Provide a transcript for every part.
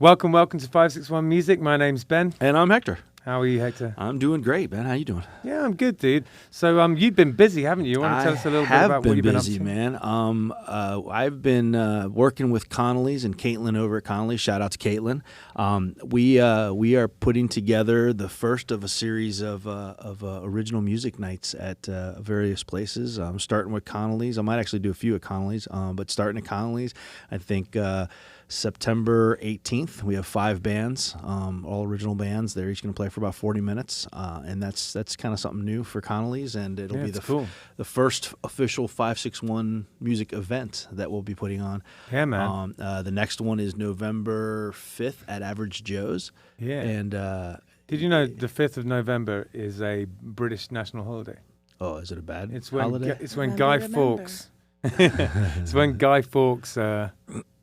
Welcome to 561 Music. My name's Ben. And I'm Hector. How are you, Hector? I'm doing great, Ben. How you doing? Yeah, I'm good, dude. So you've been busy, haven't you? You want to tell us a little bit about what you've been up to? I have been busy, man. I've been working with Connolly's and Caitlin over at Connolly's. Shout out to Caitlin. We are putting together the first of a series of original music nights at various places. Starting with Connolly's. I might actually do a few at Connolly's, but starting at Connolly's, I think September 18th, we have 5 bands, all original bands. They're each going to play for about 40 minutes, and that's kind of something new for Connolly's, and it'll be the first official 561 music event that we'll be putting on. Yeah, man. The next one is November 5th at Average Joe's. Yeah. And did you know the 5th of November is a British national holiday? Oh, is it a bad holiday? It's when Guy Fawkes. It's when Guy Fawkes.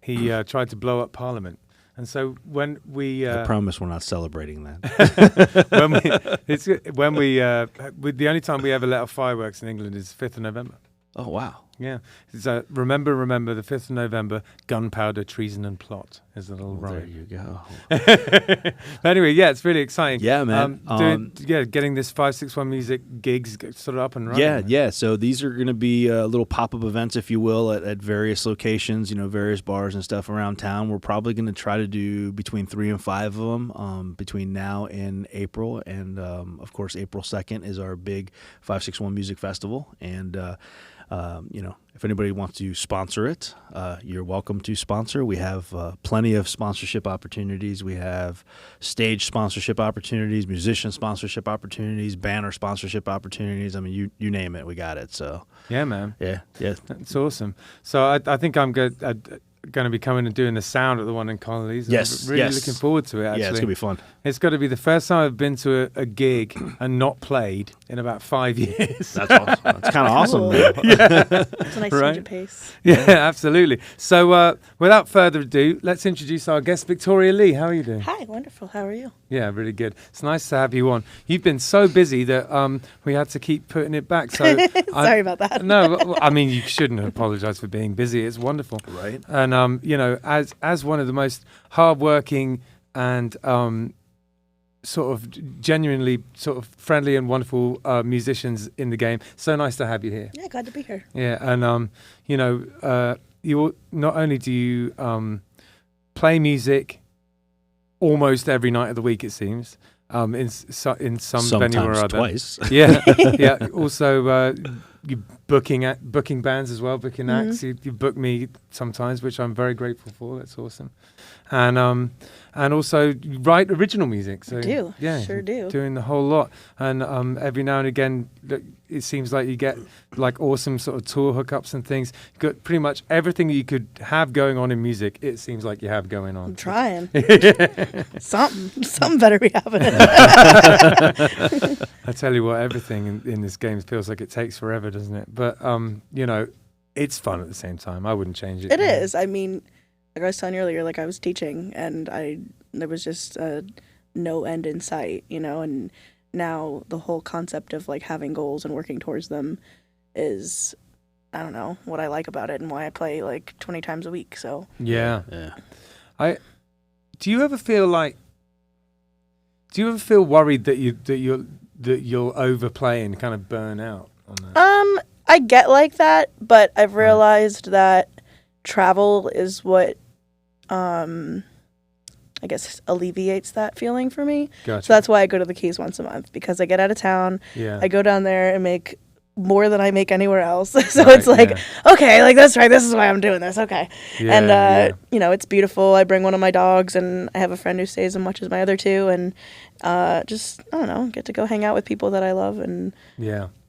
He tried to blow up Parliament, and so when we I promise we're not celebrating that. The only time we ever let off fireworks in England is 5th of November. Oh wow! Yeah, so remember the 5th of November, gunpowder, treason, and plot is the little rhyme. There you go. Anyway, yeah, it's really exciting. Yeah, man. Getting this 561 Music gigs sort of up and running. Yeah. So these are going to be little pop-up events, if you will, at various locations, various bars and stuff around town. We're probably going to try to do between 3 and 5 of them between now and April. And, of course, April 2nd is our big 561 Music Festival. And, if anybody wants to sponsor it, you're welcome to sponsor. We have plenty of sponsorship opportunities. We have stage sponsorship opportunities, musician sponsorship opportunities, banner sponsorship opportunities. I mean, you name it, we got it. So yeah, man. Yeah. That's awesome. So I think I'm good. Going to be coming and doing the sound at the one in Connolly's. Yes, I'm really looking forward to it, actually. Yeah, it's going to be fun. It's got to be the first time I've been to a gig and not played in about 5 years. That's awesome. That's kind of awesome. Yeah. It's a nice change of pace. Yeah, absolutely. So without further ado, let's introduce our guest, Victoria Leigh. How are you doing? Hi, wonderful. How are you? Yeah, really good. It's nice to have you on. You've been so busy that we had to keep putting it back. So Sorry about that. No, I mean, you shouldn't apologize for being busy. It's wonderful. Right. And, as one of the most hardworking and sort of genuinely sort of friendly and wonderful musicians in the game, so nice to have you here. Yeah, glad to be here. Yeah, and, you not only do you play music almost every night of the week, it seems, in some venue or other. Twice. Yeah, yeah. Also, you booking bands as well, booking acts. You book me sometimes, which I'm very grateful for. That's awesome. And also you write original music. So I do. Yeah, sure do. Doing the whole lot. And every now and again, it seems like you get like awesome sort of tour hookups and things. You've got pretty much everything you could have going on in music. It seems like you have going on. I'm trying. Something better be happening. I tell you what, everything in this game feels like it takes forever, doesn't it? But it's fun at the same time. I wouldn't change it. It is. I mean, like I was telling you earlier, like I was teaching and there was just no end in sight, and now the whole concept of like having goals and working towards them is, I don't know, what I like about it and why I play like 20 times a week. So yeah. Do you ever feel worried that you'll overplay and kind of burn out on that? I get like that, but I've realized that travel is what I guess alleviates that feeling for me. Gotcha. So that's why I go to the Keys once a month, because I get out of town. Yeah. I go down there and make more than I make anywhere else. So it's like, okay, like that's right. This is why I'm doing this. Okay. Yeah, and, it's beautiful. I bring one of my dogs and I have a friend who stays and watches my other 2. And just, I don't know, get to go hang out with people that I love. And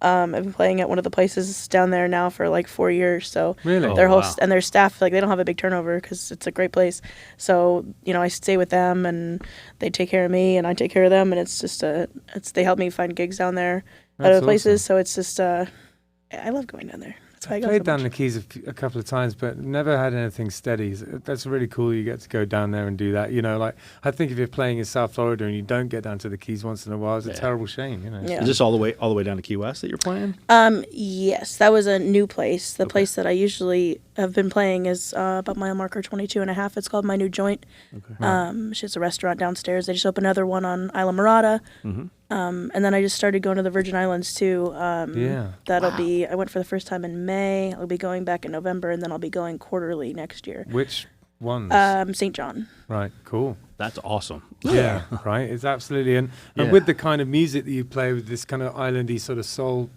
I've been playing at one of the places down there now for like 4 years. So really? Their whole and their staff, like they don't have a big turnover because it's a great place. So, I stay with them and they take care of me and I take care of them. And it's just, they help me find gigs down there. That's other places, awesome. So it's just, I love going down there. That's why I go played so down much. the Keys a couple of times, but never had anything steady. That's really cool. You get to go down there and do that. Like I think if you're playing in South Florida and you don't get down to the Keys once in a while, it's a terrible shame. Yeah. Is this all the way down to Key West that you're playing? Yes, that was a new place. The place that I usually have been playing is about mile marker 22 and a half. It's called My New Joint. Okay. It's a restaurant downstairs. They just opened another one on Isla Morada. Mm-hmm. And then I just started going to the Virgin Islands too. That'll be, I went for the first time in May. I'll be going back in November, and then I'll be going quarterly next year. Which ones? St. John. Right, cool. That's awesome. Yeah, right. It's absolutely, and with the kind of music that you play with this kind of islandy sort of soul,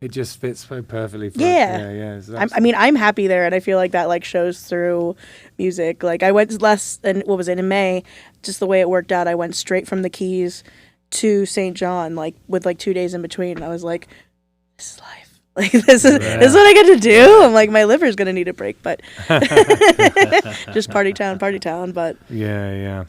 it just fits so perfectly. I'm happy there, and I feel like that like shows through music. Like I went in May, just the way it worked out. I went straight from the Keys to St. John, like with like 2 days in between. And I was like, this is life. Like this is what I get to do. I'm like, my liver's gonna need a break, but just party town. But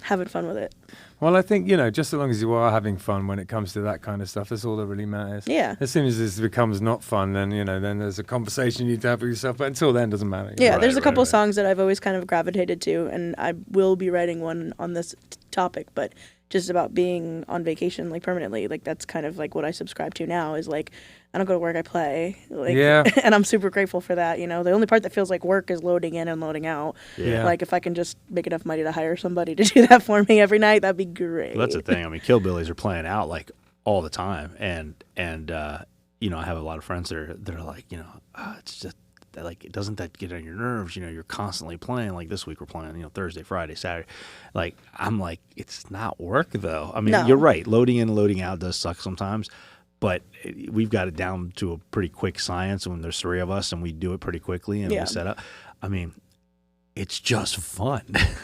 having fun with it. Well, I think just as long as you are having fun when it comes to that kind of stuff, that's all that really matters. Yeah. As soon as this becomes not fun, then then there's a conversation you need to have with yourself. But until then, it doesn't matter. Yeah, there's a couple songs that I've always kind of gravitated to, and I will be writing one on this topic, but just about being on vacation like permanently. Like that's kind of like what I subscribe to now is like I don't go to work, I play. Like, and I'm super grateful for that. The only part that feels like work is loading in and loading out. Yeah. Like if I can just make enough money to hire somebody to do that for me every night, that'd be great. Well, that's the thing. I mean, Killbillies are playing out like all the time, and I have a lot of friends that are like, it's just like, doesn't that get on your nerves? You're constantly playing. Like this week we're playing, Thursday, Friday, Saturday. Like I'm like, it's not work though. I mean, You're right. Loading in and loading out does suck sometimes. But we've got it down to a pretty quick science when there's three of us and we do it pretty quickly and we set up. I mean, it's just fun.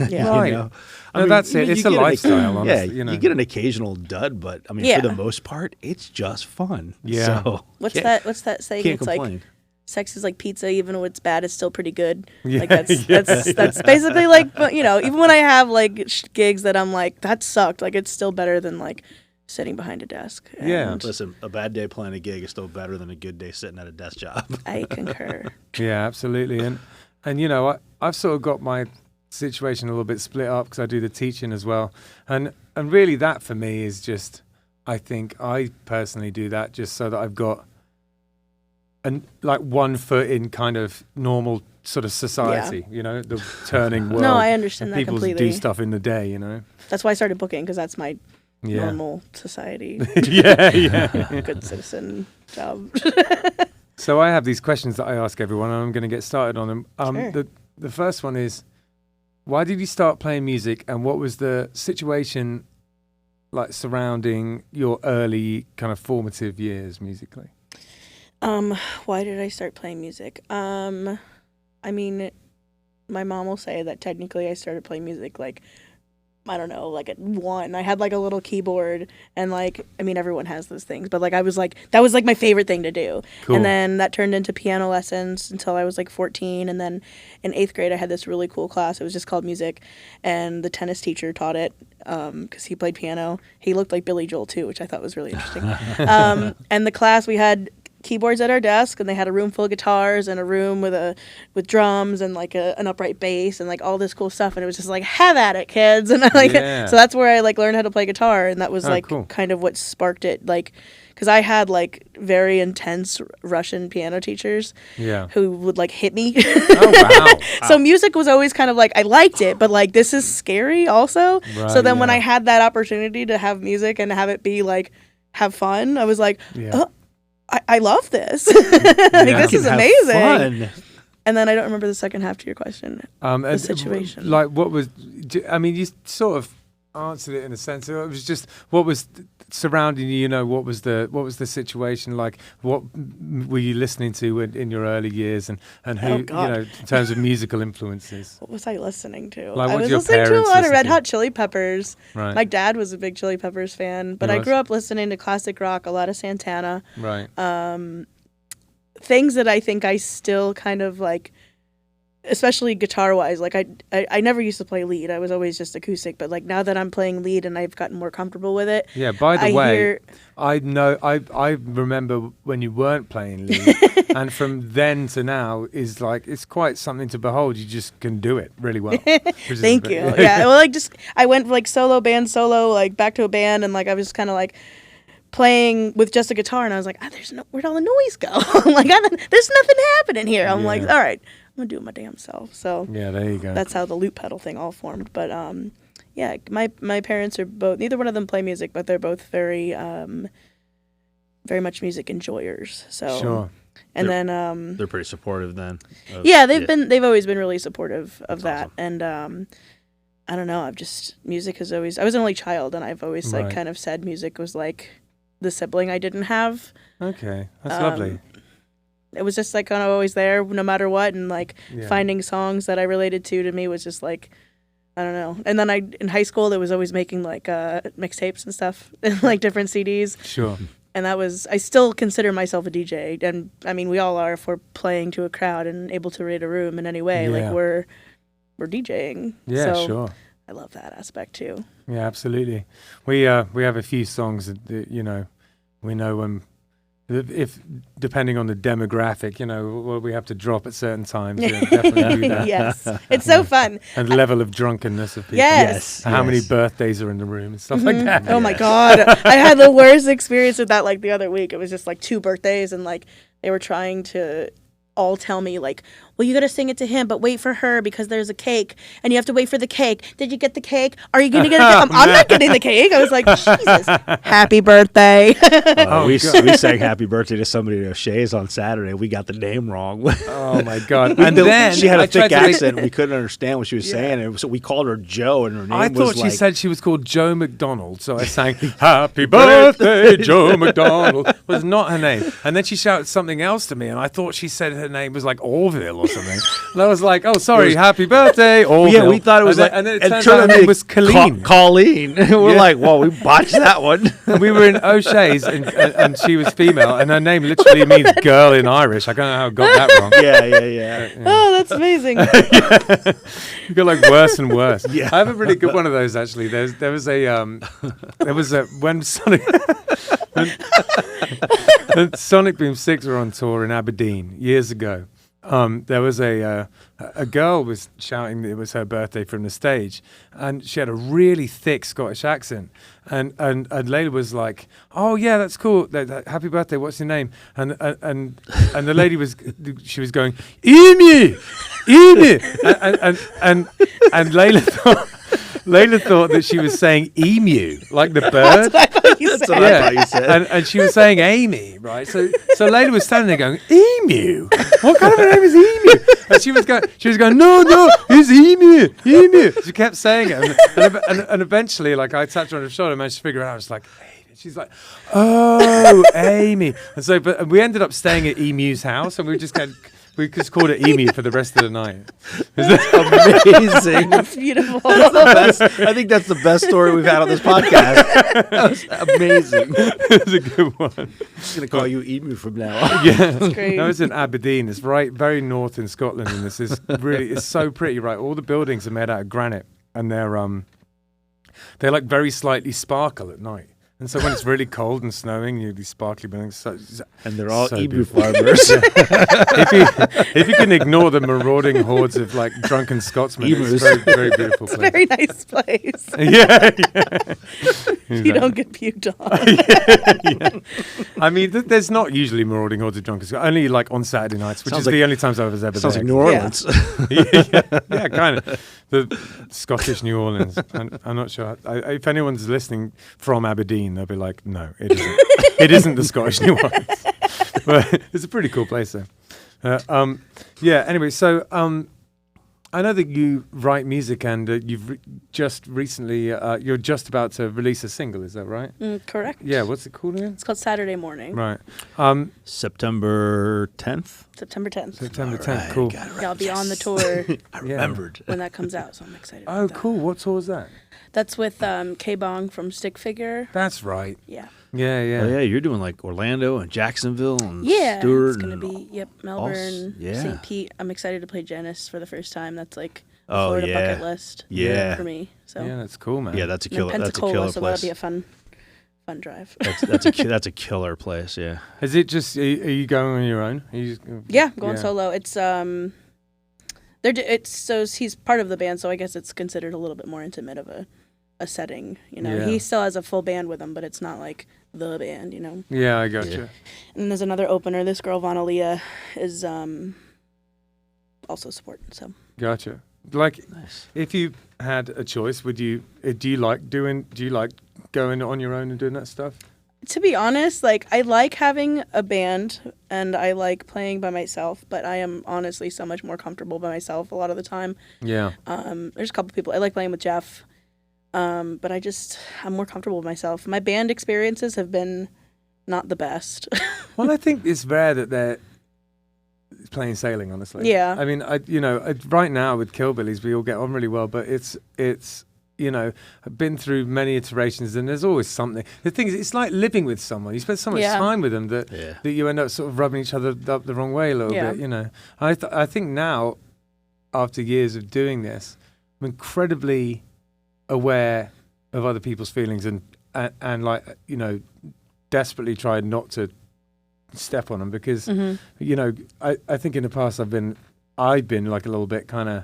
Yeah. Right. That's it. It's a lifestyle, honestly. You get an occasional dud, but I mean, for the most part, it's just fun. Yeah. So, what's that saying? Can't it's complain. Like sex is like pizza, even when it's bad, it's still pretty good. Yeah. Like that's basically like, even when I have like gigs that I'm like, that sucked, like it's still better than like sitting behind a desk. Listen, a bad day playing a gig is still better than a good day sitting at a desk job. I concur. Yeah, absolutely. And I've sort of got my situation a little bit split up because I do the teaching as well. And really that for me is just, I think I personally do that just so that I've got like 1 foot in kind of normal sort of society, the turning world. No, I understand that completely. People do stuff in the day, That's why I started booking, because that's my normal society. Good citizen job. So I have these questions that I ask everyone, and I'm going to get started on them. Sure. The first one is, why did you start playing music, and what was the situation like surrounding your early kind of formative years musically? Why did I start playing music? I mean, my mom will say that technically I started playing music like, I don't know, like at 1. I had like a little keyboard, and like, I mean, everyone has those things, but like I was like, that was like my favorite thing to do. Cool. And then that turned into piano lessons until I was like 14. And then in 8th grade, I had this really cool class. It was just called music, and the tennis teacher taught it because he played piano. He looked like Billy Joel too, which I thought was really interesting. And the class, we had keyboards at our desk, and they had a room full of guitars and a room with drums and like an upright bass and like all this cool stuff, and it was just like, have at it, kids. And so that's where I like learned how to play guitar, and that was cool. Kind of what sparked it, like because I had like very intense Russian piano teachers who would like hit me. Oh wow. So music was always kind of like, I liked it, but like this is scary also. Right, so then when I had that opportunity to have music and have it be like have fun, I was like, oh, I love this. This is amazing. Fun. And then I don't remember the second half to your question. The situation. Like, what was? I mean, you sort of answered it in a sense. It was just what was surrounding you. What was the situation like? What were you listening to in your early years, and who in terms of musical influences? What was I listening to? Like, I was listening to a lot of Red Hot Chili Peppers. Right. My dad was a big Chili Peppers fan, but I grew up listening to classic rock, a lot of Santana. Right. Things that I think I still kind of like, especially guitar-wise, like I never used to play lead. I was always just acoustic. But like now that I'm playing lead and I've gotten more comfortable with it. Yeah. By the way, I know I remember when you weren't playing lead, and from then to now is like it's quite something to behold. You just can do it really well. Thank you. Yeah. Well, like I went like solo, like back to a band, and like I was kind of like playing with just a guitar, and I was like, where'd all the noise go? I'm like, there's nothing happening here. I'm like, all right. gonna do it my damn self. So Yeah, there you go. that's how the loop pedal thing all formed. But yeah, my parents are both, neither one of them play music, but they're both very much music enjoyers. So Sure. and then They're pretty supportive then. yeah, they've always been really supportive of that. Awesome. And I don't know, music has always, I was an only child, and I've always like Right. kind of said music was like the sibling I didn't have. Okay, that's lovely. It was just like kind of always there no matter what, and like Yeah. finding songs that I related to me was just like, I don't know. And then in high school, there was always making like mixtapes and stuff, like different CDs. Sure. And I still consider myself a DJ. And I mean, we all are if we're playing to a crowd and able to read a room in any way. Yeah. Like we're DJing. Yeah, so sure. I love that aspect too. Yeah, absolutely. We have a few songs that we know when, if depending on the demographic, what we have to drop at certain times. Yeah, definitely do that. Yes. It's so fun. And level of drunkenness of people. Yes. How many birthdays are in the room and stuff like that. Oh my God. I had the worst experience with that like the other week. It was just like 2 birthdays, and like they were trying to all tell me like, well, you got to sing it to him, but wait for her because there's a cake and you have to wait for the cake. Did you get the cake? Are you going to get a cake? I'm not getting the cake. I was like, Jesus, happy birthday. We sang happy birthday to somebody at O'Shea's on Saturday. We got the name wrong. Oh my God. And then she had I a thick tried to- accent. We couldn't understand what she was saying. And so we called her Joe, and her name I was thought she like, said she was called Joe McDonald, so I sang "Happy Birthday, Joe McDonald." Was not her name, and then she shouted something else to me, and I thought she said her name was like Orville or something. And I was like, "Oh, sorry, happy birthday, Orville." yeah, we thought it was and then it turned out her out name was Colleen. Colleen. We're Yeah. like, well, we botched that one. And we were in O'Shea's, and she was female, and her name literally means girl in Irish. I don't know how I got that wrong. Yeah. Oh, that's amazing. You got like worse and worse. Yeah. I have a really good one of those actually. There was a when Sonic when Sonic Boom 6 were on tour in Aberdeen years ago. There was a girl was shouting that it was her birthday from the stage, and she had a really thick Scottish accent, and Leigh was like, "Oh yeah, that's cool. Happy birthday. What's your name?" And the lady was going, "Emu, Emu," and Layla thought that she was saying emu, like the bird. That's what I thought you said. And she was saying Amy, right? So Layla was standing there going, "Emu? What kind of a name is Emu?" And she was going, "No, it's Emu." She kept saying it, and eventually, like I tapped her on the shoulder, and managed to figure it out. I was like, "Hey." She's like, "Oh, Amy." And so, but we ended up staying at Emu's house, and we just called it Emu for the rest of the night. Amazing. That's beautiful. I think that's the best story we've had on this podcast. That was amazing. It's a good one. I'm just going to call you Emu from now on. Yeah, That's great. that was in Aberdeen. It's very north in Scotland, and this is really, it's so pretty, right? All the buildings are made out of granite, and they're like very slightly sparkle at night. And so when it's really cold and snowing, these sparkly buildings. And they're all So Emu beautiful. farmers. If you can ignore the marauding hordes of like drunken Scotsmen, Emus. it's a very, very beautiful It's a place. very nice place. Yeah. You don't get puked on. Yeah. I mean, there's not usually marauding hordes of drunken Scots, only like on Saturday nights, which Sounds is like- the only times I was ever Sounds there. like New Orleans. yeah, kind of. The Scottish New Orleans. I'm not sure. If anyone's listening from Aberdeen, they'll be like, "No, it isn't. It isn't the Scottish New Orleans." But it's a pretty cool place, though. Yeah. Anyway, so I know that you write music, and you've just recently you're just about to release a single. Is that right? Correct. Yeah. What's it called again? It's called Saturday Morning. Right. September 10th. September 10th. September 10th. Right, Cool. got it right. Yeah, I'll be on the tour I remembered. when that comes out, so I'm excited. Oh, about that. cool. What tour is that? That's with K-Bong from Stick Figure. That's right. Yeah. Yeah, yeah. Oh, yeah, you're doing like Orlando and Jacksonville and Yeah. Stewart. It's going to and be, Melbourne, yeah. St. Pete. I'm excited to play Janice for the first time. That's like a Oh, Florida yeah. bucket list Yeah. for me. So. Yeah, that's cool, man. Yeah, that's a And then killer. That's a Pensacola, killer so that'll place. be a fun drive. That's a killer place. Yeah. Is it just? Are you going on your own? Are you just, Yeah, going solo. It's so he's part of the band, so I guess it's considered a little bit more intimate of a setting. Yeah. He still has a full band with him, but it's not like the band. Yeah, I gotcha. Yeah. And there's another opener. This girl Vanalia is also support. So Gotcha. Like, Nice. if you had a choice, would you? Do you like going on your own and doing that stuff? to be honest, like I like having a band and I like playing by myself, but I am honestly so much more comfortable by myself a lot of the time. Yeah. There's a couple people I like playing with Jeff, but I'm more comfortable with myself. My band experiences have been not the best. Well, I think it's rare that they're plain sailing, honestly. Yeah. I mean, right now with Killbillies, we all get on really well, but it's I've been through many iterations, and there's always something. The thing is, it's like living with someone. You spend so much time with them that you end up sort of rubbing each other up the wrong way a little bit. I think now, after years of doing this, I'm incredibly aware of other people's feelings and desperately try not to step on them because I think in the past I've been like a little bit kind of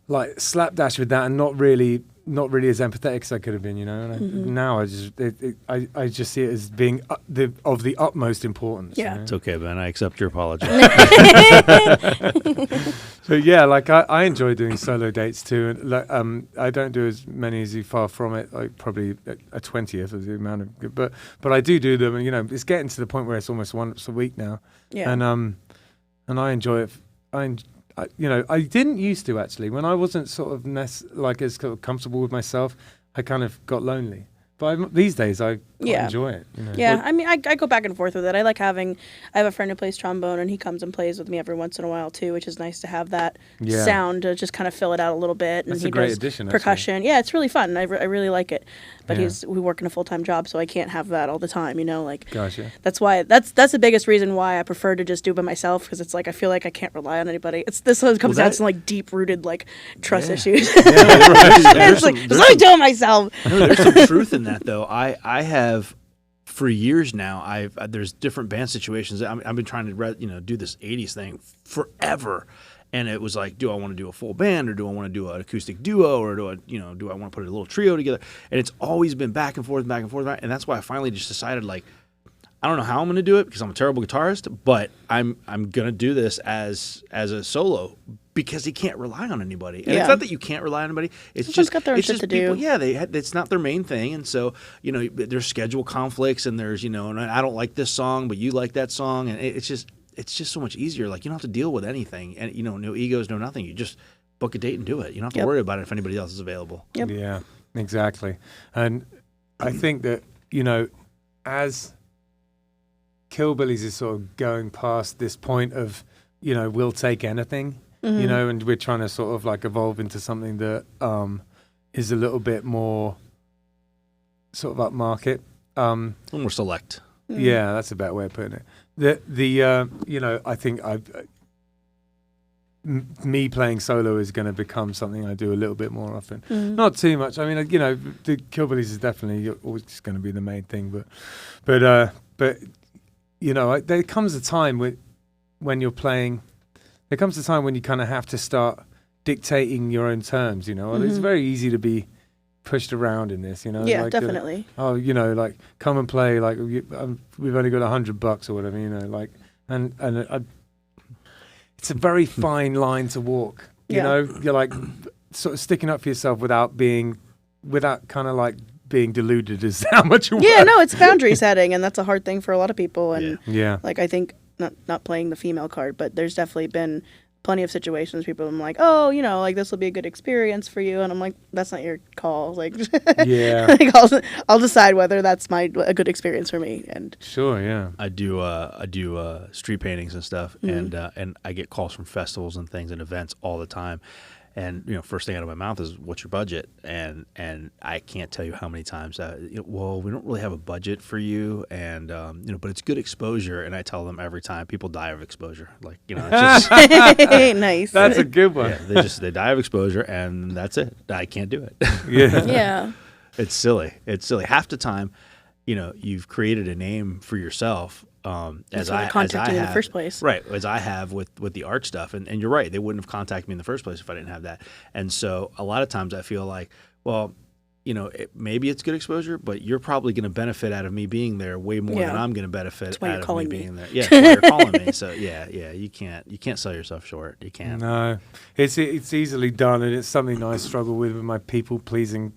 like slapdash with that and not really as empathetic as I could have been, and now I just see it as being of the utmost importance. It's okay, Ben, I accept your apology. So yeah, like I enjoy doing solo dates too, and like I don't do as many as you, far from it, like probably a 20th of the amount of, but I do them, and it's getting to the point where it's almost once a week now. And I enjoy it. I didn't used to, actually. When I wasn't sort of as comfortable with myself, I kind of got lonely. But these days, I enjoy it. Yeah, I mean, I go back and forth with it. I have a friend who plays trombone, and he comes and plays with me every once in a while, too, which is nice to have that sound to just kind of fill it out a little bit. And That's he a great does addition, percussion. actually. Yeah, it's really fun. I really like it. But we work in a full-time job, so I can't have that all the time, Gotcha. That's why, that's the biggest reason why I prefer to just do it by myself, because it's like, I feel like I can't rely on anybody. This comes down to some, like, deep-rooted, like, trust issues. It's like, just let me do it myself. No, there's some truth in that, though. I have, for years now, there's different band situations. I've been trying to do this 80s thing forever, and it was like, do I want to do a full band, or do I want to do an acoustic duo, or do I want to put a little trio together? And it's always been back and forth, and that's why I finally just decided, like, I don't know how I'm going to do it because I'm a terrible guitarist, but I'm going to do this as a solo, because he can't rely on anybody. And it's not that you can't rely on anybody. It's Someone's just got their own shit to people, do. Yeah, it's not their main thing, and so there's schedule conflicts, and there's and I don't like this song, but you like that song, and it's just so much easier. Like, you don't have to deal with anything, and no egos, no nothing. You just book a date and do it. You don't have to worry about it if anybody else is available. Yep. Yeah, exactly. And I think that as Killbillies is sort of going past this point of we'll take anything. And we're trying to sort of like evolve into something that is a little bit more sort of upmarket. A little more select. Yeah, that's a better way of putting it. I think me playing solo is going to become something I do a little bit more often. Not too much. I mean, the Killbillies is definitely always going to be the main thing, but there comes a time when you're playing. There comes a time when you kind of have to start dictating your own terms, It's very easy to be pushed around in this, Yeah, like, definitely. Like, come and play, like, we've only got $100 or whatever, and it's a very fine line to walk, You're like sort of sticking up for yourself without kind of like being deluded as how much you work. Yeah, no, it's boundary setting, and that's a hard thing for a lot of people. And like, I think, not playing the female card, but there's definitely been plenty of situations people I'm like, like, this will be a good experience for you, and I'm like, that's not your call. Like, like, I'll decide whether that's a good experience for me. And sure, yeah, I do street paintings and stuff, and I get calls from festivals and things and events all the time. And first thing out of my mouth is, "What's your budget?" And I can't tell you how many times, well, we don't really have a budget for you, and but it's good exposure. And I tell them every time, people die of exposure. Like, it's just nice. That's a good one. Yeah, they die of exposure, and that's it. I can't do it. Yeah. It's silly. Half the time, you've created a name for yourself. As I have in the first place, right? As I have with the art stuff, and you're right, they wouldn't have contacted me in the first place if I didn't have that. And so a lot of times I feel like, well, maybe it's good exposure, but you're probably going to benefit out of me being there way more than I'm going to benefit out of me being there. Yeah, that's why you're calling me. So yeah, you can't sell yourself short. You can't. No, it's easily done, and it's something I struggle with my people pleasing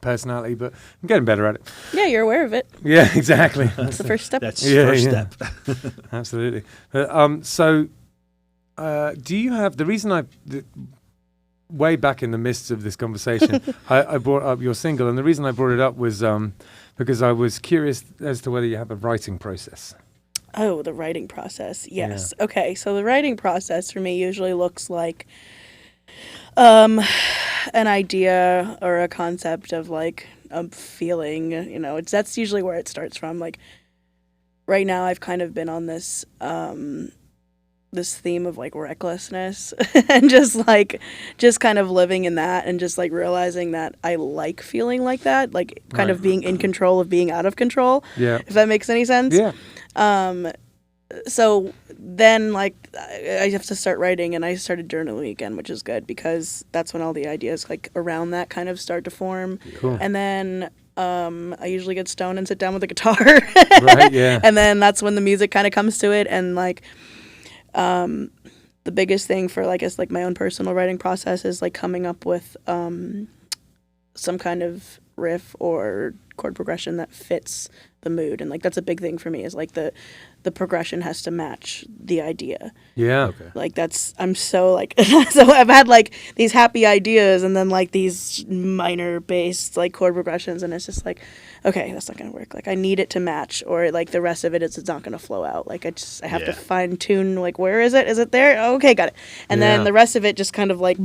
personality, but I'm getting better at it. Yeah, you're aware of it. Yeah, exactly. That's the first step. That's the first step. Absolutely. Do you have the reason way back in the midst of this conversation, I brought up your single, and the reason I brought it up was because I was curious as to whether you have a writing process. Oh, the writing process. Yes. Yeah. Okay, so the writing process for me usually looks like an idea or a concept of like a feeling, that's usually where it starts from. Like right now I've kind of been on this this theme of like recklessness and just kind of living in that and just like realizing that I like feeling like that, like kind of being in control of being out of control. Yeah. If that makes any sense. Yeah. So then like I have to start writing, and I started journaling again, which is good because that's when all the ideas like around that kind of start to form. Cool. And then I usually get stoned and sit down with a guitar. Right, yeah. And then that's when the music kind of comes to it, and like the biggest thing for like it's like my own personal writing process is like coming up with some kind of riff or chord progression that fits the mood, and like that's a big thing for me is like the progression has to match the idea. Yeah. Okay. Like I'm so like so I've had like these happy ideas and then like these minor based like chord progressions, and it's just like, okay, that's not gonna work. Like I need it to match, or like the rest of it's not gonna flow out. Like I have to fine tune like where is it? Is it there? Oh, okay, got it. And then the rest of it just kind of like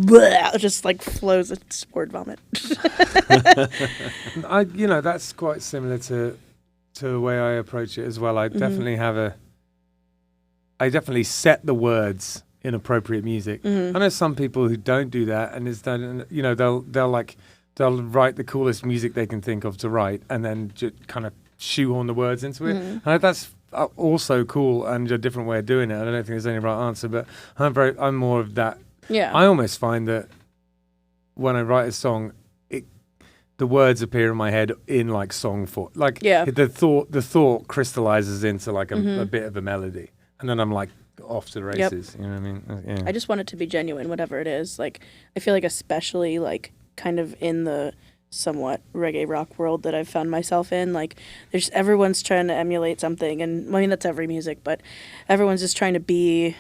just like flows. It's word vomit. That's quite similar to the way I approach it as well. I definitely I definitely set the words in appropriate music. I know some people who don't do that, and they'll write the coolest music they can think of to write, and then just kind of shoehorn the words into it. And that's also cool and a different way of doing it. I don't think there's any right answer, but I'm more of that. Yeah. I almost find that when I write a song, the words appear in my head in like song form. Like the thought crystallizes into like a bit of a melody, and then I'm like off to the races. Yep. You know what I mean? Yeah. I just want it to be genuine, whatever it is. Like I feel like especially like kind of in the somewhat reggae rock world that I've found myself in, like everyone's trying to emulate something, and I mean that's every music, but everyone's just trying to be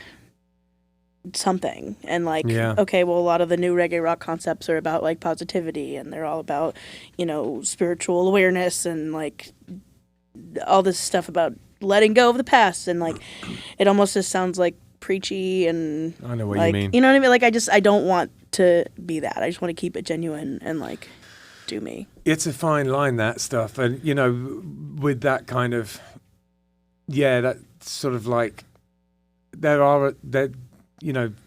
something, and like okay, well a lot of the new reggae rock concepts are about like positivity, and they're all about spiritual awareness and like all this stuff about letting go of the past, and like it almost just sounds like preachy, and I know what like, you mean. You know what I mean? Like I don't want to be that. I just want to keep it genuine and like do me. It's a fine line, that stuff, and with that kind of that sort of like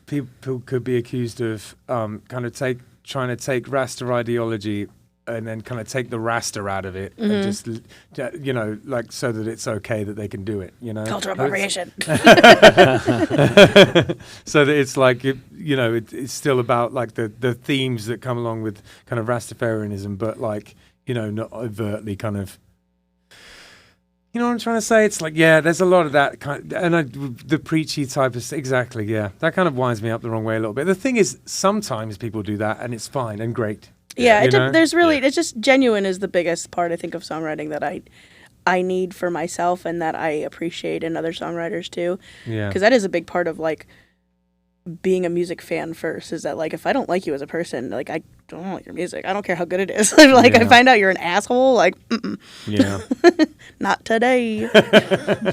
people could be accused of kind of trying to take Rasta ideology and then kind of take the Rasta out of it and just, like so that it's okay that they can do it, Cultural appropriation. So that it's like, it's still about like the themes that come along with kind of Rastafarianism, but like, not overtly kind of, you know what I'm trying to say? It's like, there's a lot of that kind of, and the preachy type of, exactly, that kind of winds me up the wrong way a little bit. The thing is, sometimes people do that and it's fine and great. Yeah, there's really, it's just genuine is the biggest part, I think, of songwriting that I need for myself and that I appreciate in other songwriters too. Yeah. Because that is a big part of like being a music fan first, is that like if I don't like you as a person, like I don't like your music, I don't care how good it is. Like I find out you're an asshole, like not today. I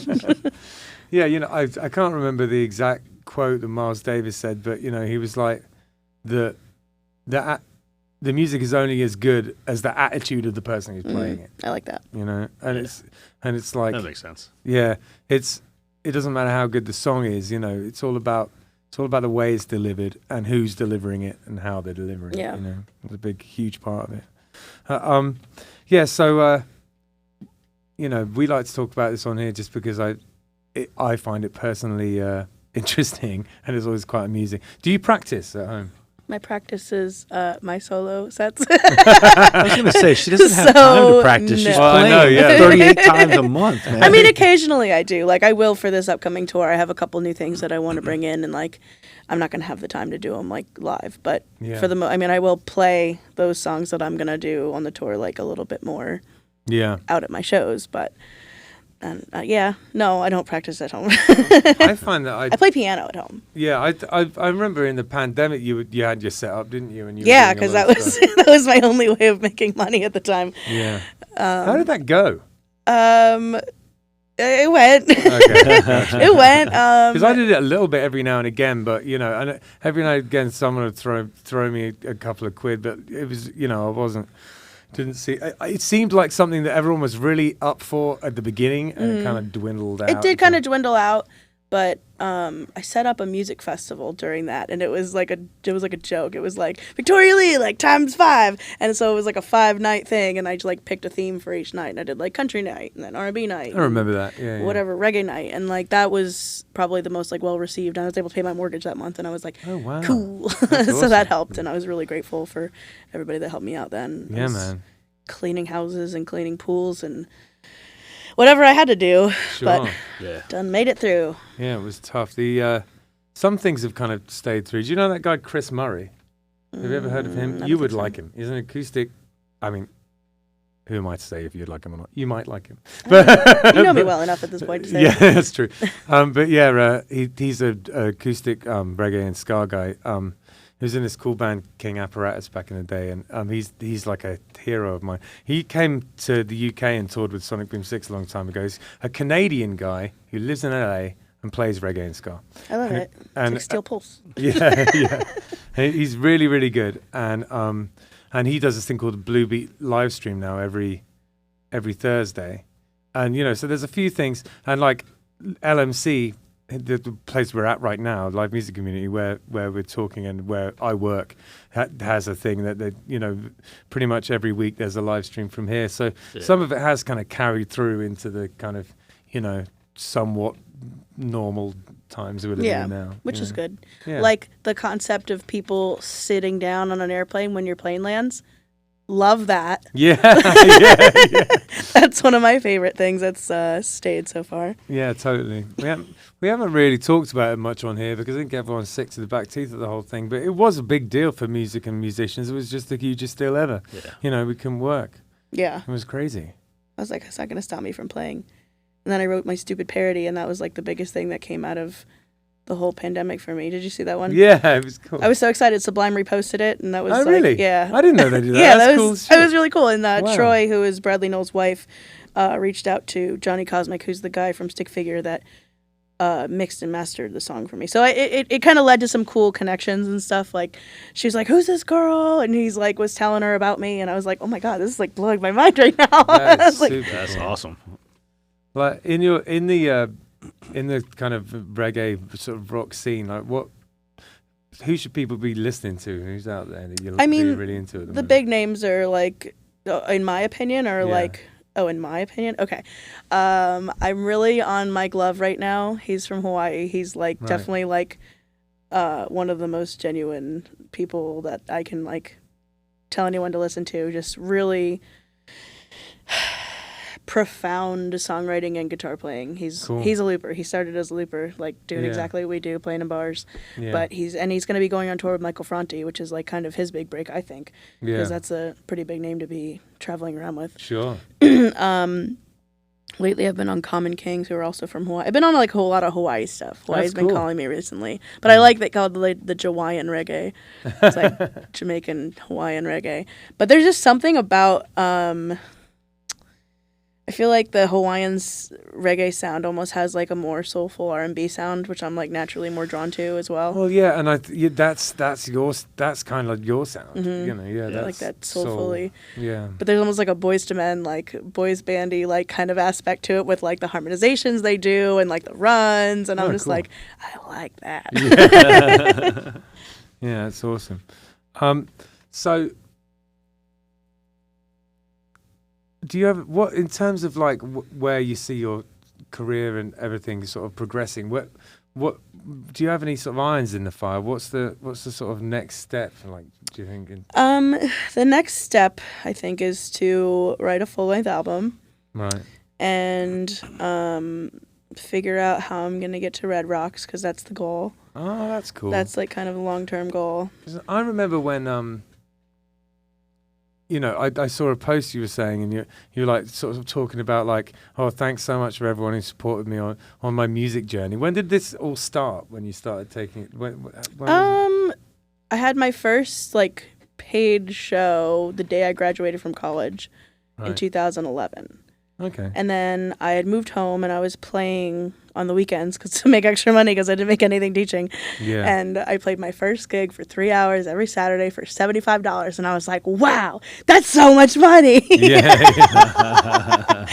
can't remember the exact quote that Miles Davis said, but he was like the music is only as good as the attitude of the person who's playing it. I like that. And it's like that makes sense. Yeah, it doesn't matter how good the song is. It's all about the way it's delivered and who's delivering it and how they're delivering it. It's a big, huge part of it. So we like to talk about this on here just because I find it personally interesting, and it's always quite amusing. Do you practice at home? My practice is my solo sets. I was going to say, she doesn't have time to practice. She's Well, I playing know, yeah. 38 times a month, man. I mean, occasionally I do. Like, I will for this upcoming tour. I have a couple new things that I want to bring in, and like, I'm not going to have the time to do them like live. But for the I mean, I will play those songs that I'm going to do on the tour like a little bit more. Out at my shows, but. And no, I don't practice at home. I find that I play piano at home. Yeah, I remember in the pandemic you had your setup, didn't you? And you because that was that was my only way of making money at the time. Yeah. How did that go? It went. Okay. It went. Because I did it a little bit every now and again, but and every now and again someone would throw me a couple of quid, but it was I wasn't. Didn't see. It seemed like something that everyone was really up for at the beginning, and it kind of dwindled out. It did kind of dwindle out, but I set up a music festival during that, and it was like a joke. It was like Victoria Leigh, like ×5, and so it was like a 5-night thing, and I just like picked a theme for each night, and I did like country night, and then R&B night. I remember that. Yeah. Whatever, reggae night, and like that was probably the most like well received. I was able to pay my mortgage that month, and I was like, oh wow, cool. So awesome. that helped, and I was really grateful for everybody that helped me out then. Yeah, man. Cleaning houses and cleaning pools and whatever I had to do, Sure. but done made it through. Yeah, it was tough. The some things have kind of stayed through. Do you know that guy Chris Murray? Have you ever heard of him? You would like him. He's an acoustic. I mean, who am I to say if you'd like him or not? You might like him. But you know me well enough at this point to say. Yeah, that's true. But yeah, he's a acoustic reggae and ska guy. He was in this cool band King Apparatus back in the day, and he's like a hero of mine. He came to the UK and toured with Sonic Boom 6 a long time ago. He's a Canadian guy who lives in LA and plays reggae and ska. I love it. It's like Steel Pulse. Yeah. He's really, really good, and he does this thing called the Blue Beat live stream now every Thursday, and so there's a few things, and like LMC. The place we're at right now, live music community, where we're talking and where I work, has a thing that pretty much every week there's a live stream from here. So some of it has kind of carried through into the kind of somewhat normal times we're living in now, which is good. Yeah. Like the concept of people sitting down on an airplane when your plane lands. Love that. Yeah. That's one of my favorite things that's stayed so far. Yeah, totally. We haven't really talked about it much on here because I think everyone's sick to the back teeth of the whole thing. But it was a big deal for music and musicians. It was just the hugest deal ever. Yeah. We couldn't work. Yeah. It was crazy. I was like, it's not going to stop me from playing. And then I wrote my stupid parody, and that was like the biggest thing that came out of the whole pandemic for me. Did you see that one? Yeah, it was cool. I was so excited. Sublime reposted it, and that was really? Yeah. I didn't know they did that. Yeah, That's cool. It was really cool. And Wow. Troy, who is Bradley Noel's wife, reached out to Johnny Cosmic, who's the guy from Stick Figure that mixed and mastered the song for me. So it kind of led to some cool connections and stuff. Like, she was like, "Who's this girl?" And he's like, was telling her about me, and I was like, "Oh my god, this is like blowing my mind right now." That's That's awesome. Like in the kind of reggae sort of rock scene, like who should people be listening to? Who's out there that you're really into at the moment? Big names are like, in my opinion, in my opinion, okay. I'm really on Mike Love right now. He's from Hawaii. He's like definitely like one of the most genuine people that I can like tell anyone to listen to. Just really profound songwriting and guitar playing. He's a looper. He started as a looper, like doing exactly what we do, playing in bars. Yeah. But he's going to be going on tour with Michael Franti, which is like kind of his big break, I think, because that's a pretty big name to be traveling around with. Sure. Lately, I've been on Common Kings, who are also from Hawaii. I've been on like a whole lot of Hawaii stuff. Hawaii's been calling me recently, but I like that called the Jawaiian reggae. It's like Jamaican Hawaiian reggae. But there's just something about I feel like the Hawaiians reggae sound almost has like a more soulful R&B sound, which I'm like naturally more drawn to as well. Well, yeah, and that's kind of like your sound, Mm-hmm. That's like that soulfully. Yeah. But there's almost like a Boys to Men, like boys bandy, like kind of aspect to it with like the harmonizations they do and like the runs, and I'm just like, I like that. Yeah, yeah, that's awesome. So. Do you have in terms of like where you see your career and everything sort of progressing? what do you have any sort of irons in the fire? What's the sort of next step? Like, do you think? The next step I think is to write a full-length album. Right. And figure out how I'm gonna get to Red Rocks, because that's the goal. Oh, that's cool. That's like kind of a long-term goal. I remember when I saw a post you were saying, and you were like sort of talking about like, oh, thanks so much for everyone who supported me on my music journey. When did this all start? When you started taking it? When was it? I had my first like paid show the day I graduated from college in 2011. Okay. And then I had moved home and I was playing on the weekends to make extra money because I didn't make anything teaching. Yeah. And I played my first gig for 3 hours every Saturday for $75. And I was like, wow, that's so much money. Yeah.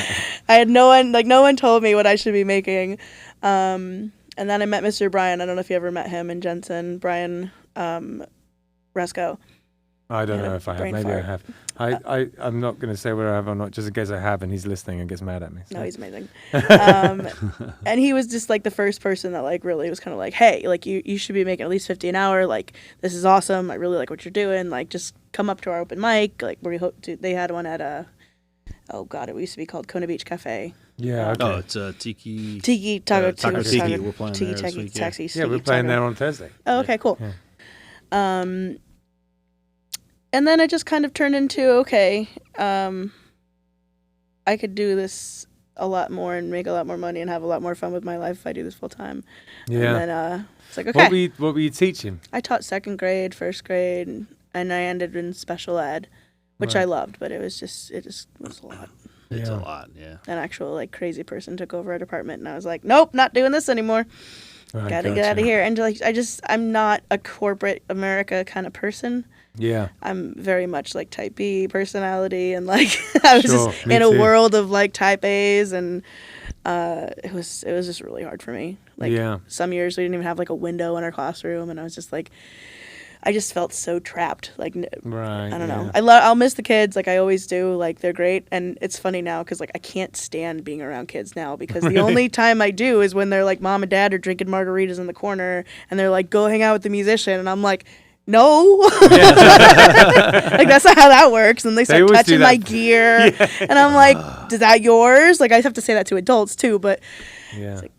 I had no one told me what I should be making. And then I met Mr. Brian. I don't know if you ever met him in Jensen. Brian Resco. I don't know if I have. Maybe I have. I'm not going to say whether I have or not, just in case I have and he's listening and gets mad at me. So. No, he's amazing. And he was just like the first person that like really was kind of like, hey, like you should be making at least $50 an hour. Like, this is awesome. I really like what you're doing. Like, just come up to our open mic. Like, we hope to. They had one at it used to be called Kona Beach Cafe. Yeah. Okay. Oh, it's a Tiki Taco Tiki. We're playing Tiki there this week, Taxi. Yeah, we're playing there on Thursday. Oh, okay, cool. Yeah. And then it just kind of turned into, okay, I could do this a lot more and make a lot more money and have a lot more fun with my life if I do this full time. Yeah. And then it's like, okay. What were you teaching? I taught second grade, first grade, and I ended in special ed, which I loved, but it just was a lot. It's a lot, yeah. An actual like crazy person took over our department, and I was like, nope, not doing this anymore. Gotta get out of here. And like, I'm not a corporate America kind of person. Yeah. I'm very much like type B personality, and like I was just in a world of like type A's, and it was just really hard for me. Like some years we didn't even have like a window in our classroom, and I was just like, I just felt so trapped. Like, I don't know. I'll miss the kids, like I always do. Like, they're great, and it's funny now because like I can't stand being around kids now, because the only time I do is when they're like mom and dad are drinking margaritas in the corner, and they're like, go hang out with the musician, and I'm like, no. Like, that's not how that works. And they start touching my gear, and I'm like, is that yours? Like, I have to say that to adults too, but it's like,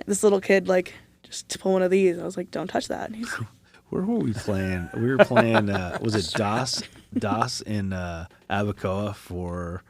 this little kid like just pull one of these. I was like, don't touch that. And he's like, where were we playing? We were playing, was it Das in Abacoa for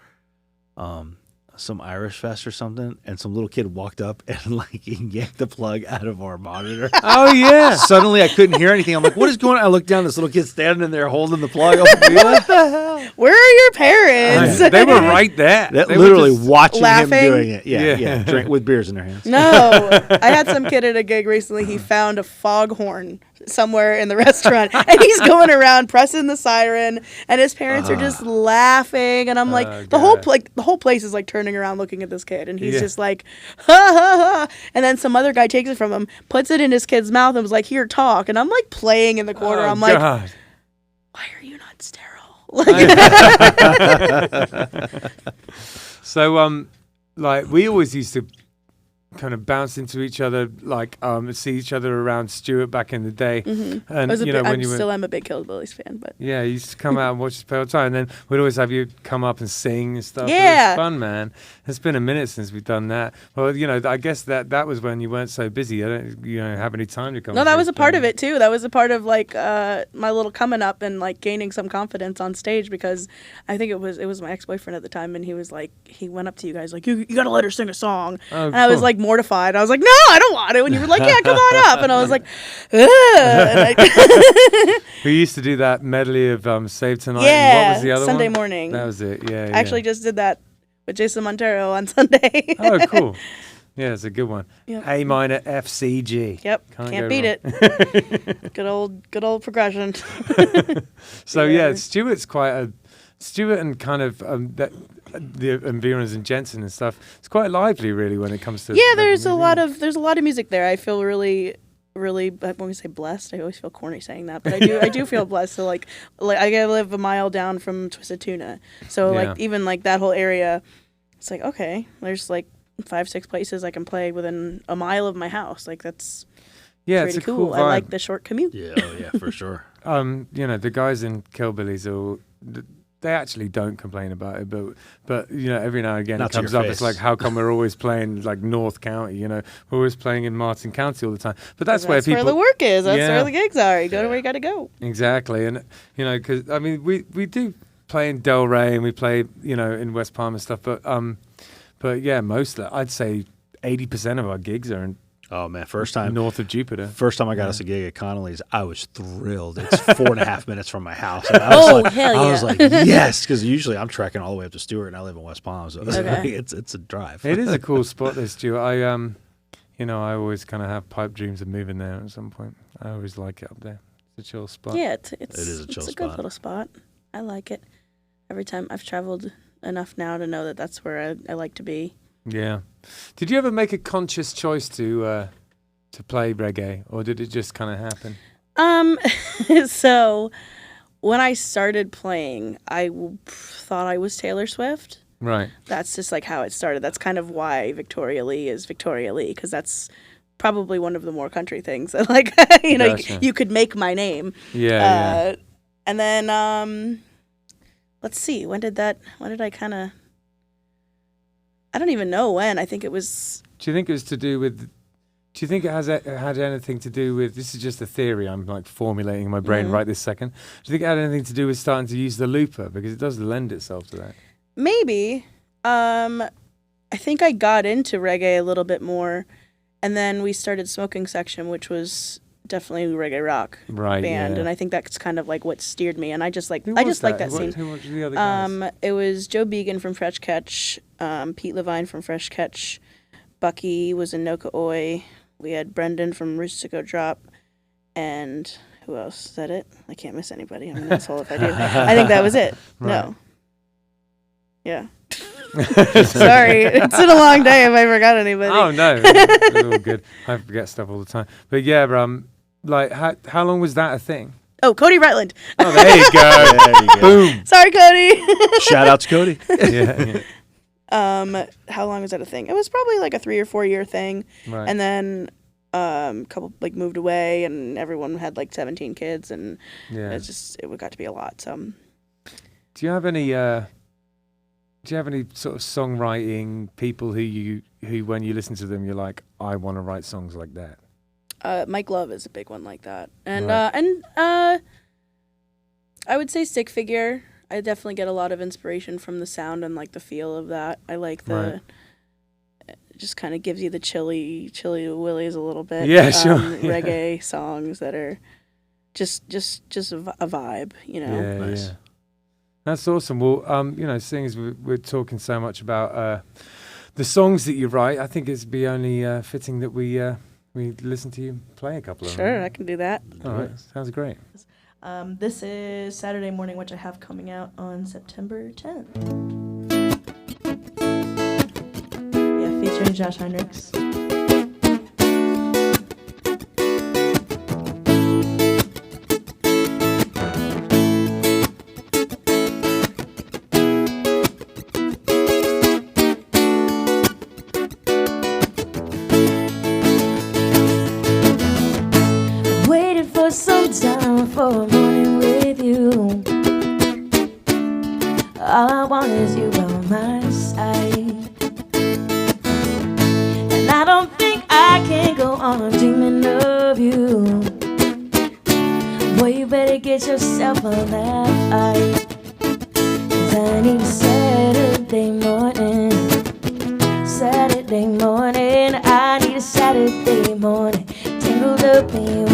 some Irish fest or something, and some little kid walked up and like yanked the plug out of our monitor. Oh yeah! Suddenly I couldn't hear anything. I'm like, what is going on? I looked down, this little kid standing there holding the plug. I'm like, what the hell? Where are your parents? They were right there. They literally watching laughing. him doing it. Yeah. Drink with beers in their hands. No, I had some kid at a gig recently. He found a foghorn somewhere in the restaurant, and he's going around pressing the siren, and his parents are just laughing, and I'm like, the whole place is like turning around looking at this kid, and he's just like, ha ha ha, and then some other guy takes it from him, puts it in his kid's mouth, and was like, here, talk, and I'm like playing in the corner. I'm like, why are you not sterile? So like we always used to kind of bounce into each other, like see each other around Stuart back in the day. Mm-hmm. And I'm a big Killbillies fan, but yeah, you used to come out and watch us play all the time, and then we'd always have you come up and sing and stuff. Yeah, it was fun, man. It's been a minute since we've done that. Well, I guess that was when you weren't so busy. I don't have any time to come. No, that was a part of it too. That was a part of like my little coming up and like gaining some confidence on stage, because I think it was my ex-boyfriend at the time, and he was like, he went up to you guys like, you gotta let her sing a song, and I was like mortified. I was like, no, I don't want it. And you were like, yeah, come on up. And I was like, we used to do that medley of Save Tonight. Yeah, and what was the other Sunday one? morning. That was it. Yeah. I actually just did that with Jason Montero on Sunday. Oh, cool. Yeah, it's a good one. Yep. A minor F C G. Yep, can't beat it. Good old progression. So yeah, Stuart's Stuart and kind of the Viren's and Jensen and stuff. It's quite lively, really, when it comes to there's a lot of music there. I feel really, really, I won't say blessed. I always feel corny saying that, but I do feel blessed. So like I live a mile down from Twisted Tuna, so like even like that whole area, it's like, okay, there's like 5-6 places I can play within a mile of my house. Like that's it's pretty a cool vibe. I like the short commute. Yeah, for sure. The guys in Killbillies they actually don't complain about it, but every now and again Not it to comes your up. face. It's like, how come we're always playing like North County? We're always playing in Martin County all the time. But that's where people where the work is. That's Yeah. where the gigs are. You go to where you got to go. exactly, and because I mean we do play in Delray and we play in West Palm and stuff, but yeah, mostly I'd say 80% of our gigs are in Oh man, first time north of Jupiter. I got us a gig at Connolly's, I was thrilled. It's 4.5 minutes from my house. And I was hell yeah! I was like, yes, because usually I'm trekking all the way up to Stewart, and I live in West Palm, so Okay. it's a drive. It is a cool spot, this Stuart. I I always kind of have pipe dreams of moving there at some point. I always like it up there. It's a chill spot. Yeah, It is a chill it's a spot. good little spot. I like it. Every time I've traveled enough now to know that that's where I like to be. Yeah. Did you ever make a conscious choice to play reggae, or did it just kind of happen? So when I started playing, I thought I was Taylor Swift. Right. That's just like how it started. That's kind of why Victoria Lee is Victoria Lee, because that's probably one of the more country things that, like, Gotcha. you could make my name. Yeah. And then let's see, when did I kind of, I don't even know when. I think it was. Do you think it was to do with? Do you think it had anything to do with? This is just a theory I'm like formulating in my brain right this second. Do you think it had anything to do with starting to use the looper, because it does lend itself to that? Maybe. I think I got into reggae a little bit more, and then we started Smoking Section, which was definitely a reggae rock Right. band, Yeah. and I think that's kind of like what steered me. And I just like Who I was just like that Who scene. who were the other guys? It was Joe Began from Fresh Catch, Pete Levine from Fresh Catch, Bucky was in Noka Oi. We had Brendan from Roots to Go Drop, and who else? Is that it? I can't miss anybody. I'm an asshole if I do. I think that was it. Right. No. Yeah. Sorry, it's been a long day if I forgot anybody. Oh no, it's all good. I forget stuff all the time. But yeah, like how long was that a thing? Oh, Cody Rutland. Oh, there you go. There you go. Boom. Sorry, Cody. Shout out to Cody. Yeah. How long was that a thing? It was probably like a 3 or 4 year thing, Right. and then a couple like moved away, and everyone had like 17 kids, and Yeah. it got to be a lot. So. Do you have any sort of songwriting people who when you listen to them you're like, I want to write songs like that? Mike Love is a big one like that, and Right. I would say Stick Figure. I definitely get a lot of inspiration from the sound and like the feel of that. I like Right. it just kind of gives you the chilly willies a little bit. Yeah, sure. Reggae songs that are just a vibe, Yeah, Nice. yeah. That's awesome. Well, seeing as we're talking so much about the songs that you write, I think it'd be only fitting that we listen to you play a couple of Sure, them. I can do that. All right, sounds great. This is Saturday Morning, which I have coming out on September 10th. Yeah, featuring Josh Heinrichs. Waited for some time for a morning with you. All I want is you by my side, and I don't think I can go on dreaming of you. Boy, you better get yourself on that flight, 'cause I need a Saturday morning. Saturday morning, I need a Saturday morning, tangled up in you.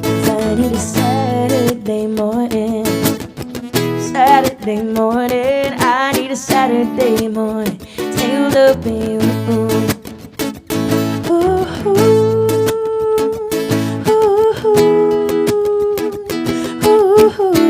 'Cause I need a Saturday morning. Saturday morning, I need a Saturday morning, tangled up in you. Ooh, ooh, ooh, ooh, ooh,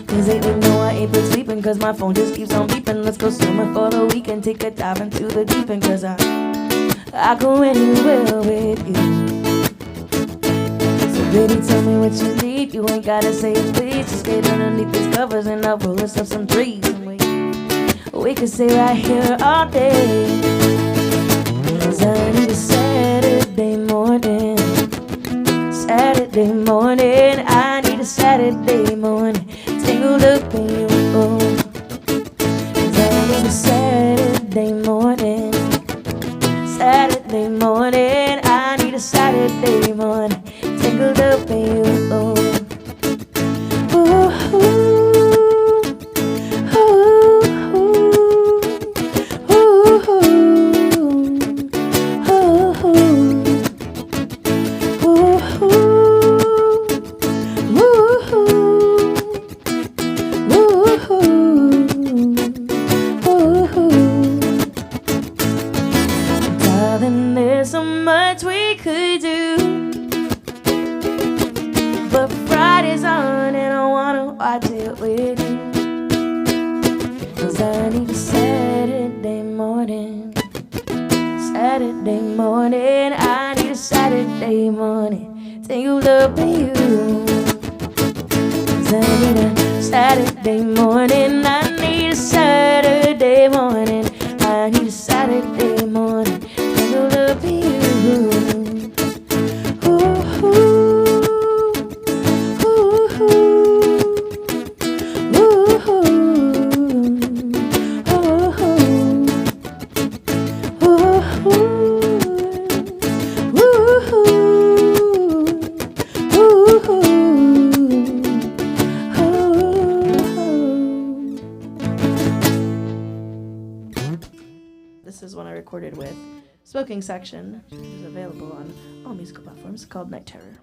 Cause lately, no, I ain't been sleeping, cause my my phone just keeps on beeping. Let's go swimming for the weekend, take a dive into the deep end, 'cause I go anywhere with you. So baby, tell me what you need. You ain't gotta say it, please. Just get underneath these covers and I'll roll us up some trees. And we could stay right here all day. 'Cause I need a Saturday morning. Saturday morning, I need a Saturday morning. Tangled up in you, oh. 'Cause I need a Saturday morning. Saturday morning, I need a Saturday morning. Tangled up in you, oh. Ooh, ooh, ooh, ooh, ooh, ooh, darling, there's so much we could do, but Friday's on and I wanna watch it with you. 'Cause I need a Saturday morning. Saturday morning, I need a Saturday morning. Tangled up in you. 'Cause I need a Saturday morning. I need a Saturday morning. I need a Saturday morning. Tangled up in you. Ooh, ooh, ooh, ooh, This is one I recorded with Smoking Section, which is available on all musical platforms, called Night Terror.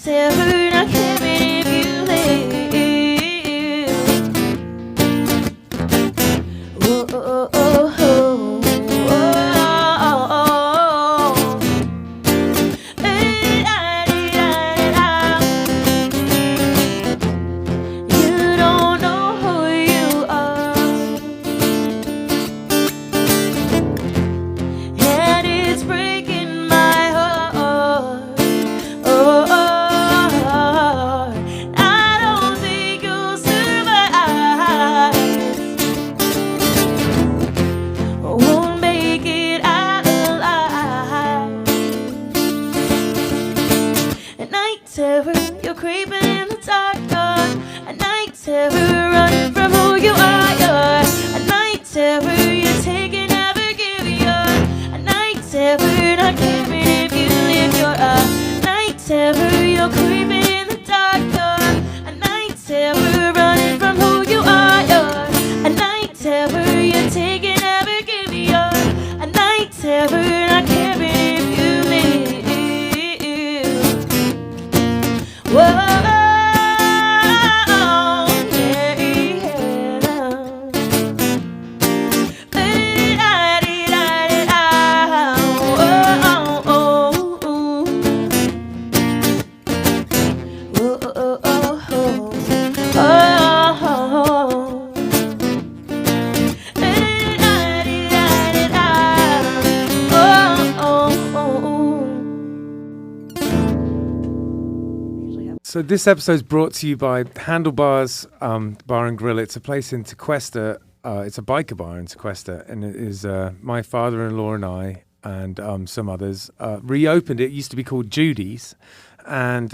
Terror, not caring if you leave. So this episode is brought to you by Handlebars Bar and Grill. It's a place in Tequesta. It's a biker bar in Tequesta, and it is my father-in-law and I and some others reopened it. It used to be called Judy's, and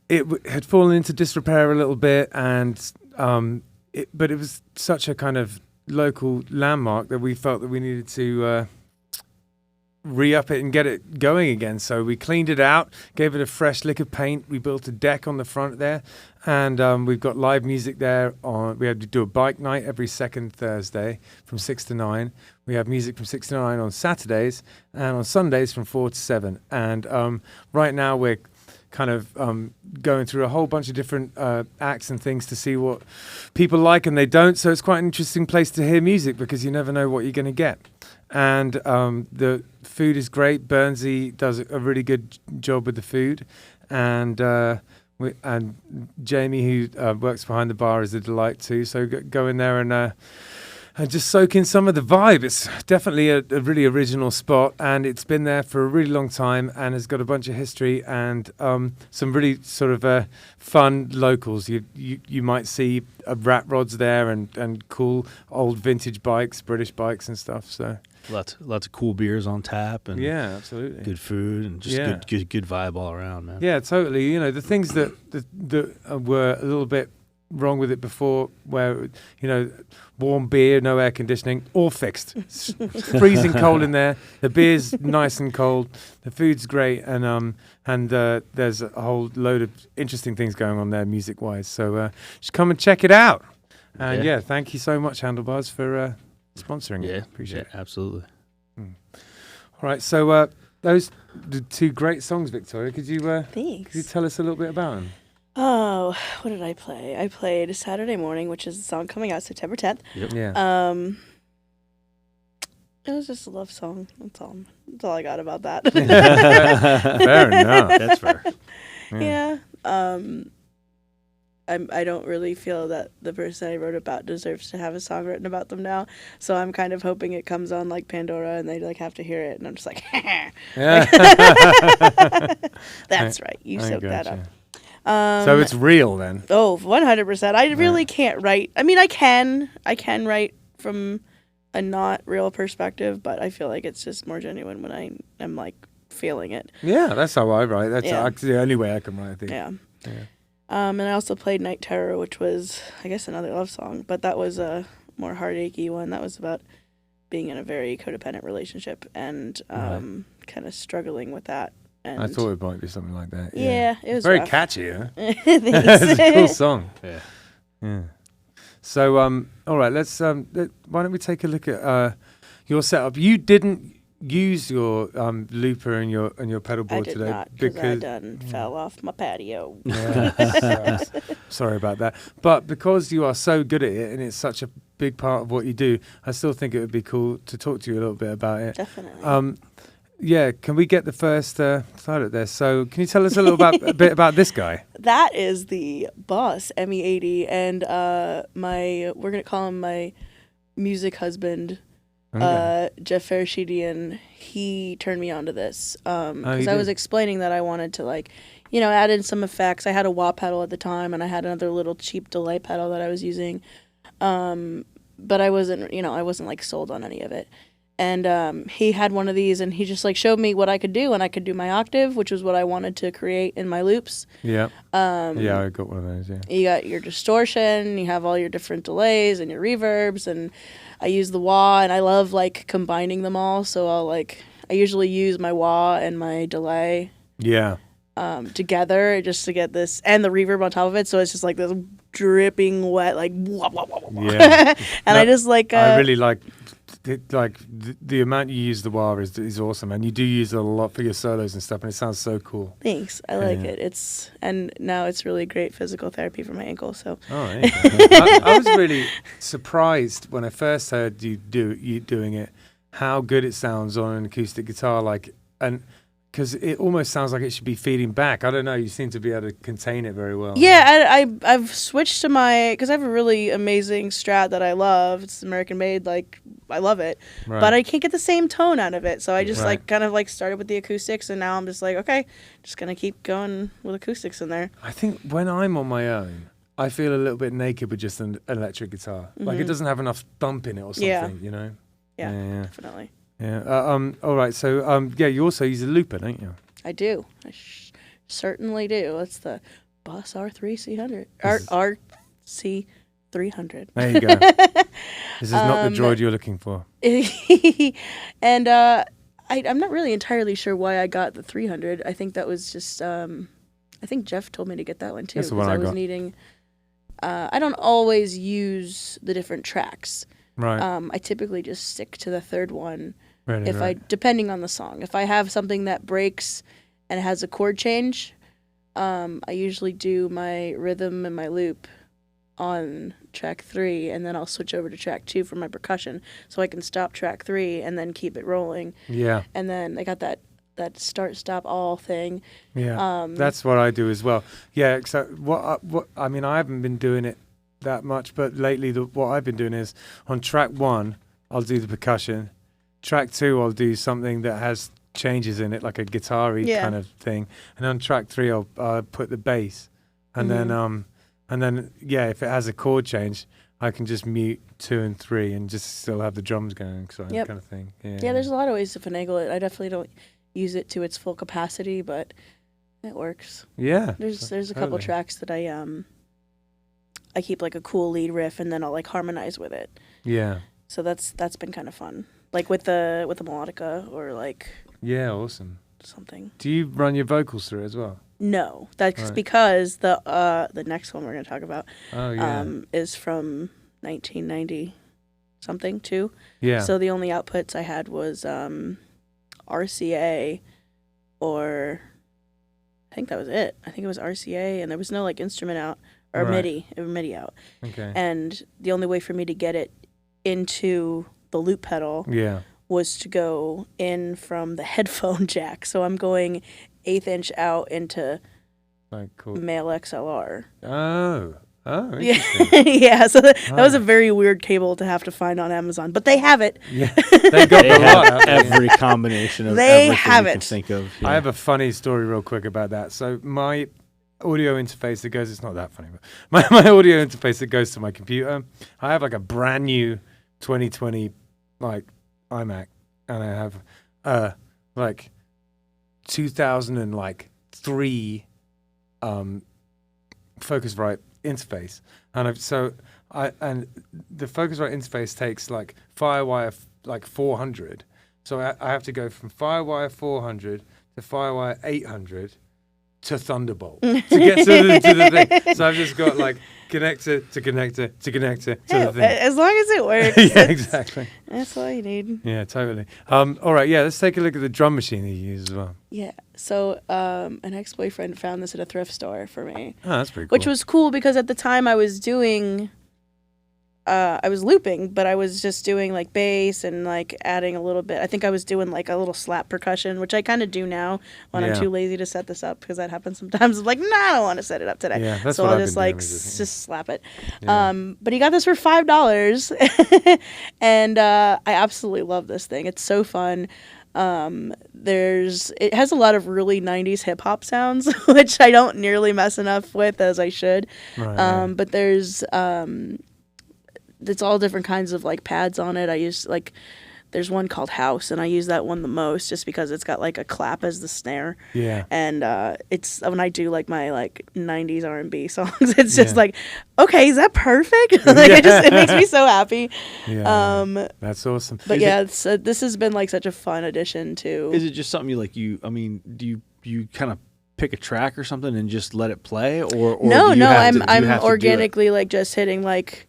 it had fallen into disrepair a little bit, and but it was such a kind of local landmark that we felt that we needed to re-up it and get it going again. So we cleaned it out, gave it a fresh lick of paint. We built a deck on the front there, and we've got live music there. We had to do a bike night every second Thursday from 6 to 9. We have music from 6 to 9 on Saturdays, and on Sundays from 4 to 7. And right now we're kind of going through a whole bunch of different acts and things to see what people like and they don't. So it's quite an interesting place to hear music because you never know what you're going to get. And the food is great. Bernsey does a really good job with the food, and Jamie, who works behind the bar, is a delight too. So go in there and just soak in some of the vibe. It's definitely a really original spot, and it's been there for a really long time and has got a bunch of history and some really sort of fun locals. You might see rat rods there and cool old vintage bikes, British bikes and stuff. So lots of cool beers on tap, and yeah, absolutely, good food, and just good vibe all around, man. Yeah, totally. You know, the things that were a little bit wrong with it before, where, you know, warm beer, no air conditioning, all fixed. Freezing cold in there. The beer's nice and cold. The food's great, and there's a whole load of interesting things going on there, music wise. So just come and check it out. And yeah, thank you so much, Handlebars, for sponsoring it. Appreciate it. Absolutely. All right, so those the two great songs, Victoria. Could you tell us a little bit about them? Oh, what did I play? I played Saturday Morning, which is a song coming out September 10th. Yep. Yeah. It was just a love song. That's all I got about that. Fair enough. That's fair. Yeah. I don't really feel that the person I wrote about deserves to have a song written about them now. So I'm kind of hoping it comes on like Pandora and they like have to hear it, and I'm just like, that's right. You soaked that up. So it's real then. Oh, 100%. I really can't write. I mean, I can write from a not real perspective, but I feel like it's just more genuine when I am like feeling it. Yeah, that's how I write. That's the only way I can write, I think. Yeah. And I also played Night Terror, which was, I guess, another love song, but that was a more heartachy one. That was about being in a very codependent relationship and kind of struggling with that. And I thought it might be something like that. Yeah, it was very rough. catchy, huh? It's a cool song. Yeah. So, all right, let's. Why don't we take a look at your setup? You didn't use your looper and your pedal board today. today Not, because I fell off my patio. Yeah, sorry about that. But because you are so good at it and it's such a big part of what you do, I still think it would be cool to talk to you a little bit about it. Definitely. Yeah, can we get the first side of this? So can you tell us a bit about this guy? That is the Boss ME80, and we're going to call him my music husband, Jeff Farashidian. He turned me on to this because I was explaining that I wanted to add in some effects. I had a wah pedal at the time, and I had another little cheap delay pedal that I was using, but I wasn't like sold on any of it. And he had one of these, and he just like showed me what I could do, and I could do my octave, which was what I wanted to create in my loops. Yeah. Yeah, I got one of those. Yeah. You got your distortion, you have all your different delays and your reverbs, and I use the wah, and I love like combining them all. So I usually use my wah and my delay. Yeah. Together just to get this, and the reverb on top of it, so it's just like this dripping wet, like wah, wah, wah, wah. Yeah. And I just like. I really like. The amount you use the wah is awesome, and you do use it a lot for your solos and stuff, and it sounds so cool. Thanks, I like it. And now it's really great physical therapy for my ankle. So I was really surprised when I first heard you doing it, how good it sounds on an acoustic guitar, and because it almost sounds like it should be feeding back. I don't know. You seem to be able to contain it very well. Yeah, I've switched to because I have a really amazing Strat that I love. It's American made, like I love it, Right. but I can't get the same tone out of it. So I just Right. like kind of like started with the acoustics, and now I'm just like, okay, just gonna keep going with acoustics in there. I think when I'm on my own, I feel a little bit naked with just an electric guitar. Like it doesn't have enough thump in it or something, Yeah. you know? Yeah, Yeah. definitely. Yeah. All right. So, yeah, you also use a looper, don't you? I do. I certainly do. It's the Boss R3C100. This is- RC300. There you go. This is not the droid you're looking for. And I'm not really entirely sure why I got the 300. I think that was just I think Jeff told me to get that one too That's the one I I was got. needing. I don't always use the different tracks. Right. I typically just stick to the third one Really, if right. depending on the song. If I have something that breaks and has a chord change, I usually do my rhythm and my loop on track 3, and then I'll switch over to track 2 for my percussion, so I can stop track 3 and then keep it rolling. Yeah. And then I got that start stop all thing. Yeah. That's what I do as well. Yeah. So I mean, I haven't been doing it that much, but lately what I've been doing is on track 1, I'll do the percussion. Track 2, I'll do something that has changes in it, like a guitar-y kind of thing. And on track 3, I'll put the bass. And then yeah, if it has a chord change, I can just mute 2 and 3 and just still have the drums going, so kind of thing. Yeah, there's a lot of ways to finagle it. I definitely don't use it to its full capacity, but it works. Yeah. There's a couple tracks that I keep like a cool lead riff, and then I'll like harmonize with it. Yeah. So that's been kind of fun. Like with the melodica or like Yeah, awesome. something. Do you run your vocals through it as well? No, that's Right. because the next one we're going to talk about Oh, yeah. is from 1990 something too. Yeah. So the only outputs I had was RCA, or I think that was it. I think it was RCA, and there was no like instrument out or Right. MIDI. It was MIDI out. Okay. And the only way for me to get it into the loop pedal Yeah. was to go in from the headphone jack. So I'm going 1/8 inch out into Like, cool. male XLR. Oh. Oh, Yeah, interesting. yeah. So that was a Wow. very weird cable to have to find on Amazon, but they have it. Yeah. They got They the lot have out there. every combination of They everything have you can it. think of. I have a funny story real quick about that. So my audio interface that goes, it's not that funny, but my audio interface that goes to my computer, I have like a brand new 2020 like iMac, and I have like 2003 Focusrite interface, and and the Focusrite interface takes like FireWire 400, so I have to go from FireWire 400 to FireWire 800 to Thunderbolt to get to the thing. So I've just got like connector to connector to connector to Hey, the thing. as long as it works, Yeah, exactly. that's all you need. Yeah, totally. All right, yeah, let's take a look at the drum machine that you use as well. Yeah. So an ex-boyfriend found this at a thrift store for me, Oh, that's pretty cool. which was cool because at the time I was doing, I was looping, but I was just doing like bass and like adding a little bit. I think I was doing like a little slap percussion, which I kind of do now when I'm Yeah. too lazy to set this up, because that happens sometimes. I'm like, nah, I don't want to set it up today. Yeah, that's so what I'll I've just been like doing with it, yeah. just slap it. Yeah. But he got this for $5, and I absolutely love this thing. It's so fun. It has a lot of really 90s hip hop sounds, which I don't nearly mess enough with as I should. Right, yeah. But there's it's all different kinds of like pads on it. I use like, there's one called House, and I use that one the most just because it's got like a clap as the snare. Yeah. And it's when I do like my like 90s R&B songs, it's just Yeah. like, okay, is that perfect? Like it makes me so happy. Yeah. That's awesome. But yeah, this has been like such a fun addition to. Is it just something you like? I mean, do you kind of pick a track or something and just let it play, or No, do you have I'm to- do you have to do it? organically like just hitting like.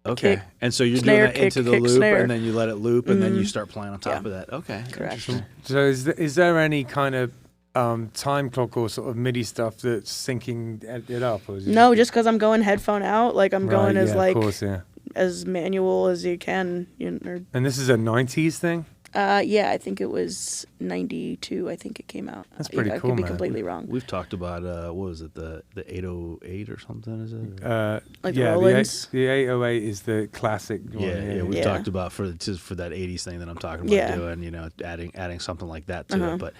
Okay, kick, and so you're snare, doing that into kick, the kick, loop, snare. and then you let it loop, and then you Mhm. start playing on top Yeah. of that. Okay, Correct. interesting. So is there any kind of time clock or sort of MIDI stuff that's syncing it up? Or is it No, just because I'm going headphone out, like I'm going Right, as yeah, like of course, yeah. as manual as you can. And this is a 90s thing? Yeah, I think it was 92. I think it came out. That's pretty I cool, could be man. completely wrong. We've talked about what was it, the 808 or something? Is it? Like the yeah, Rollins? the 808 is the classic one. Yeah, we've Yeah. talked about for that 80s thing that I'm talking about Yeah. doing, adding something like that to it, but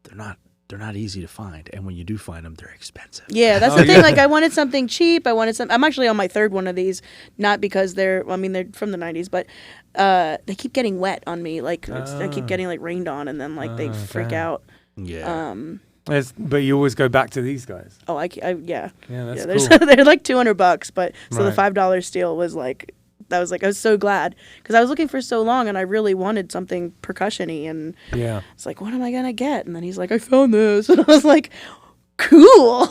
they're not easy to find, and when you do find them, they're expensive. Yeah, that's Oh, the thing. yeah. Like, I wanted something cheap. I'm actually on my third one of these, not because they're from the 90s, but they keep getting wet on me. Like, I keep getting like rained on, and then like they freak damn. out. Yeah. But you always go back to these guys. Oh, yeah. Yeah, that's Yeah, cool. they're like $200, but so the Right. $5 steal was like. I was so glad because I was looking for so long and I really wanted something percussion-y, and Yeah. it's like, what am I gonna get? And then he's like, I found this, and I was like, cool.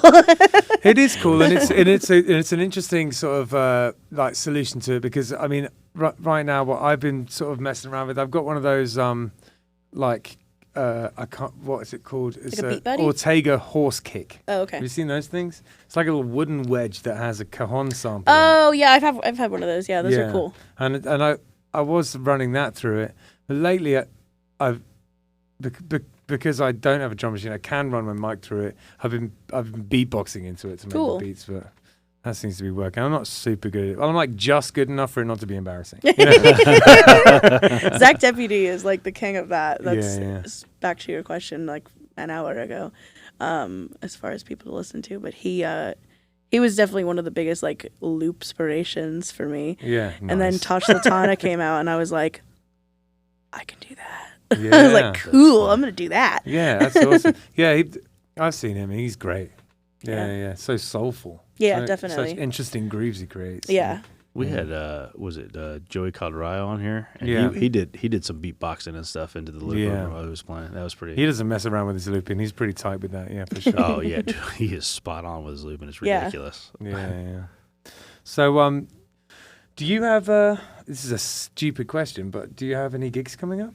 It is cool, and it's an interesting sort of like solution to it, because I mean, right now, what I've been sort of messing around with, I've got one of those like I can't, what is it called? It's Like a Beat Buddy? Ortega horse kick. Oh, okay. Have you seen those things? It's like a little wooden wedge that has a cajon sample. in it. Oh yeah, I've had one of those. Yeah, those are cool. And I was running that through it, but lately I've because I don't have a drum machine, I can run my mic through it. I've been beatboxing into it to make Cool. the beats, but that seems to be working. I'm not super good at it. I'm like just good enough for it not to be embarrassing. You know? Zach Deputy is like the king of that. That's Yeah. back to your question like an hour ago, as far as people to listen to. But he was definitely one of the biggest like loop inspirations for me. Yeah. And then nice. Tosh Sultana came out, and I was like, I can do that. Yeah, I was like, cool, fun. I'm gonna do that. Yeah, that's awesome. Yeah, I've seen him. He's great. Yeah. So soulful. Yeah, So- definitely. Such interesting grooves he creates. Yeah. We had was it Joey Calderillo on here? And Yeah. he did some beatboxing and stuff into the loop Yeah. while he was playing. That was pretty. He doesn't mess around with his looping. He's pretty tight with that. Yeah, for sure. Oh yeah, dude, he is spot on with his looping. It's Yeah. ridiculous. Yeah. So, do you have this is a stupid question, but do you have any gigs coming up?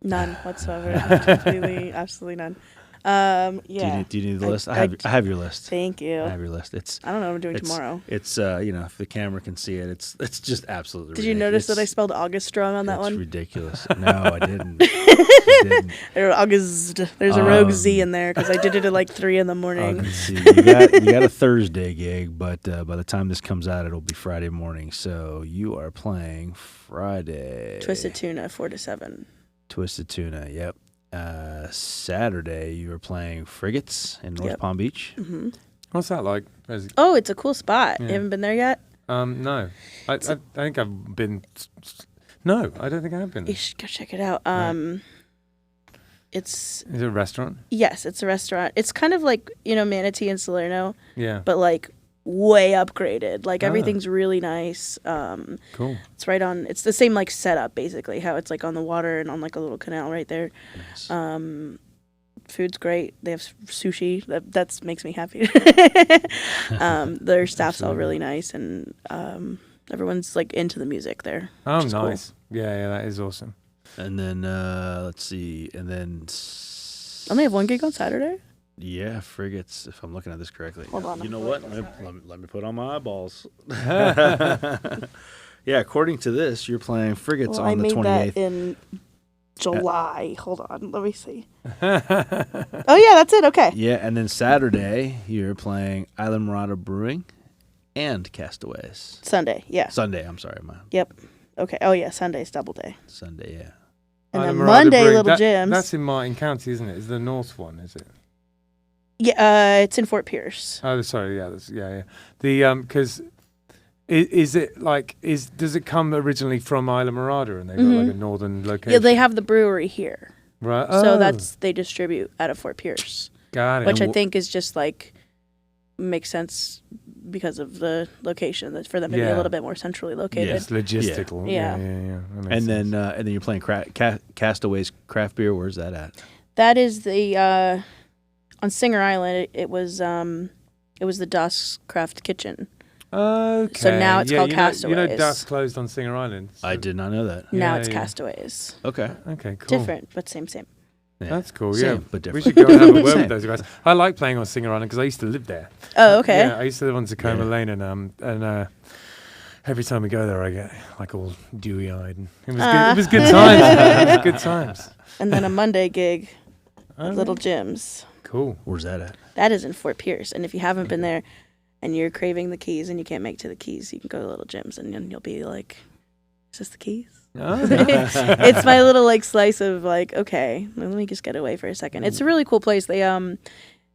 None whatsoever. Absolutely none. Yeah. Do you need the I- list? I I have your list. Thank you. I have your list. It's I don't know what I'm doing tomorrow. It's if the camera can see it, it's just absolutely. Did you notice that I spelled August strong on that It's one? ridiculous. No, I didn't. I didn't. August. There's a rogue Z in there because I did it at like 3 a.m. Let's see. You got a Thursday gig, but by the time this comes out, it'll be Friday morning. So you are playing Friday. Twisted Tuna 4 to 7. Twisted Tuna. Yep. Saturday you were playing Frigates in North Yep. Palm Beach. Hmm. What's that like? Oh, it's a cool spot. Yeah. You haven't been there yet? No, I think I've been. No, I don't think I have been. You should go check it out. It's Is it a restaurant? yes, it's a restaurant. It's kind of like Manatee and Salerno, Yeah. but like way upgraded. Like Ah. everything's really nice. Cool. It's right on. It's the same like setup basically. How it's like on the water and on like a little canal right there. Nice. Food's great. They have sushi. That makes me happy. Their staff's all really nice, and everyone's like into the music there. Oh, which is cool. nice. Yeah, that is awesome. And then let's see. And then Only have one gig on Saturday. yeah, Frigates. If I'm looking at this correctly. Hold on, You know I'm what? looking Let me put on my eyeballs. Yeah, according to this, you're playing Frigates Well, I on the made 28th. that in July. Hold on, let me see. Oh yeah, that's it. Okay. Yeah, and then Saturday you're playing Island Marauder Brewing and Castaways. Sunday. Yeah. Sunday, I'm sorry, Yep. Okay. Oh yeah, Sunday's double day, Sunday, yeah. and Island then Marauder Monday Brewing. Little Jim's. That's in Martin County, isn't it? Is the north one? Is it? Yeah. It's in Fort Pierce. Oh, sorry. Yeah. Yeah. The because. Is it like does it come originally from Isla Morada and they've got like a northern location? Yeah, they have the brewery here, right. so Oh, they distribute out of Fort Pierce, got it. which I think is just like makes sense because of the location. That's for them to be Yeah. a little bit more centrally located. it's logistical. Yeah. Yeah. That makes And sense. then you're playing Castaways Craft Beer. Where's that at? That is the on Singer Island. It was the Das Craft Kitchen. Okay. So now it's called You Castaways. know, Dust closed on Singer Island. So. I did not know that. Now Yeah, it's yeah. Castaways. Okay. Okay, cool. Different, but same. Yeah. That's cool. Same, Yeah, but we different. should go and have a word Same. with those guys. I like playing on Singer Island because I used to live there. Oh, okay. Yeah, I used to live on Tacoma Yeah. Lane, and every time we go there, I get like all dewy-eyed. It was good. It was good times. Man. It was good times. And then a Monday gig, Oh, Little Jim's. Cool. Where's that at? That is in Fort Pierce. And if you haven't been there and you're craving the Keys and you can't make it to the Keys, you can go to Little Jim's and then you'll be like, is this the Keys? Oh, It's my little like slice of like, okay, let me just get away for a second. It's a really cool place. They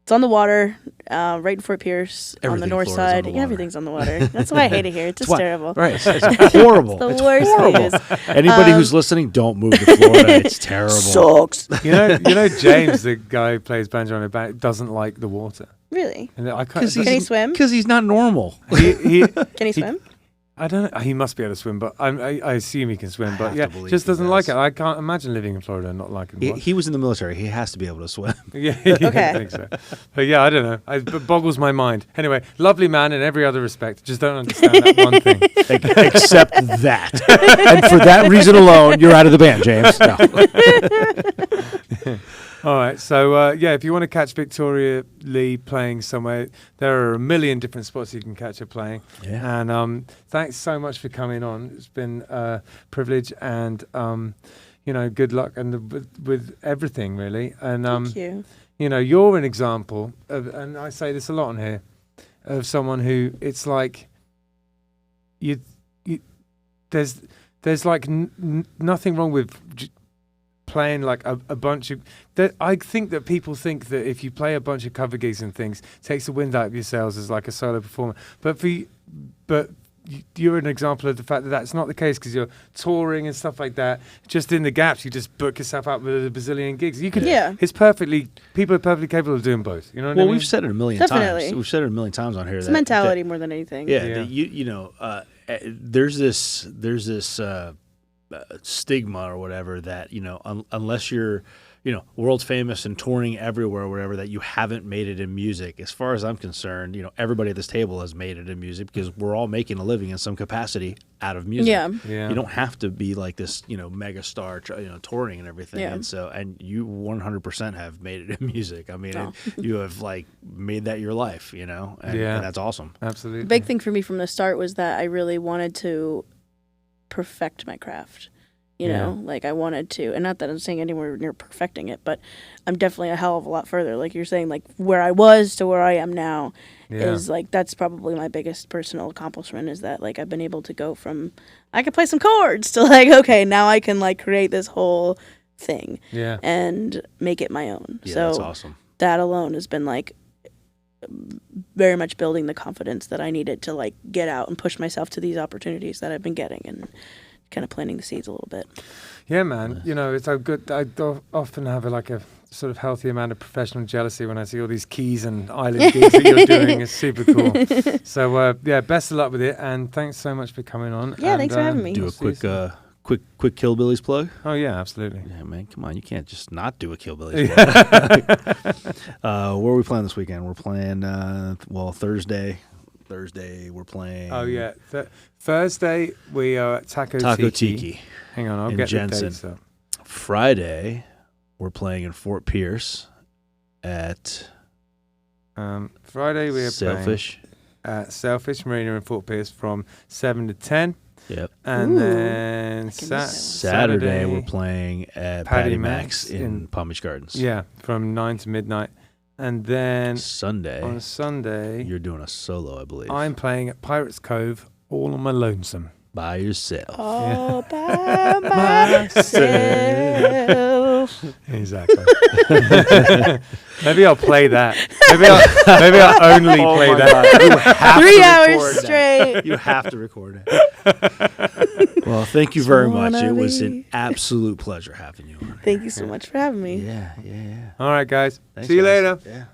it's on the water, right in Fort Pierce on the Everything north Florida's on side. the Yeah, water. everything's on the water. That's why I hate it here. It's just terrible. Right. It's horrible. It's the worst views. Anybody who's listening, don't move to Florida. It's terrible. Sucks. you know, James, the guy who plays banjo on a band, doesn't like the water. Really? And I can't. Can he swim? Because he's not normal. Can he swim? I don't know. He must be able to swim, but I assume he can swim. But have yeah, to believe just he doesn't like does. it. I can't imagine living in Florida and not liking water. He was in the military. He has to be able to swim. Yeah, Okay. I think so. But yeah, I don't know. It boggles my mind. Anyway, lovely man in every other respect. Just don't understand that one thing. Except that. And for that reason alone, you're out of the band, James. No. All right. So yeah, if you want to catch Victoria Leigh playing somewhere, there are a million different spots you can catch her playing. Yeah. And thanks so much for coming on. It's been a privilege, and good luck and with everything really. And Thank you. You're an example of, and I say this a lot on here, of someone who it's like there's like nothing wrong with playing like a bunch of I think that people think that if you play a bunch of cover gigs and things, it takes the wind out of your sails as like a solo performer, but you're an example of the fact that that's not the case, because you're touring and stuff like that. Just in the gaps, you just book yourself out with a bazillion gigs. You can, Yeah. People are perfectly capable of doing both. You know what I mean? We've said it a million Definitely. times. We've said it a million times on here. It's mentality more than anything. Yeah, Yeah. There's this stigma or whatever that unless you're world famous and touring everywhere or whatever, that you haven't made it in music. As far as I'm concerned, everybody at this table has made it in music, because we're all making a living in some capacity out of music. Yeah. Yeah. You don't have to be like this mega star touring and everything. Yeah. And you 100% have made it in music. I mean, Oh. you have like made that your life, and that's awesome. Absolutely. The big thing for me from the start was that I really wanted to perfect my craft. Like I wanted to, and not that I'm saying anywhere near perfecting it, but I'm definitely a hell of a lot further. Like you're saying, like where I was to where I am now is like, that's probably my biggest personal accomplishment, is that like I've been able to go from, I could play some chords to like, okay, now I can like create this whole thing and make it my own. Yeah, So that's awesome. that alone has been like very much building the confidence that I needed to like get out and push myself to these opportunities that I've been getting, and kind of planting the seeds a little bit. Yeah, man. It's so good. I often have a sort of healthy amount of professional jealousy when I see all these Keys and island gigs that you're doing. It's super cool. So best of luck with it, and thanks so much for coming on. Yeah, and, thanks for having me. Do we'll a see you soon. quick Killbillies plug. Oh yeah, absolutely. Yeah, man, come on, you can't just not do a Killbillies plug. Where are we playing this weekend? We're playing Thursday. We're playing. Oh yeah, Thursday we are at Taco Tiki. Hang on, I'll in get Jensen. the dates up. Friday we're playing in Fort Pierce at Friday we are Sailfish. playing at Sailfish Marina in Fort Pierce from 7 to 10. Yep. And Ooh, then I can miss Saturday we're playing at Patty Mac's in in Palm Beach Gardens. Yeah, from 9 to midnight. And then Sunday on Sunday, you're doing a solo, I believe. I'm playing at Pirates Cove all on my lonesome. by yourself. All by myself. Exactly. Maybe I'll play that. Maybe I'll only play that. You have 3 to hours record that. straight. You have to record it. Well, thank you very much. It was an Wanna be. absolute pleasure having you on. Thank you so much for having me. Yeah. All right, guys. Thanks, See you guys. later. Yeah.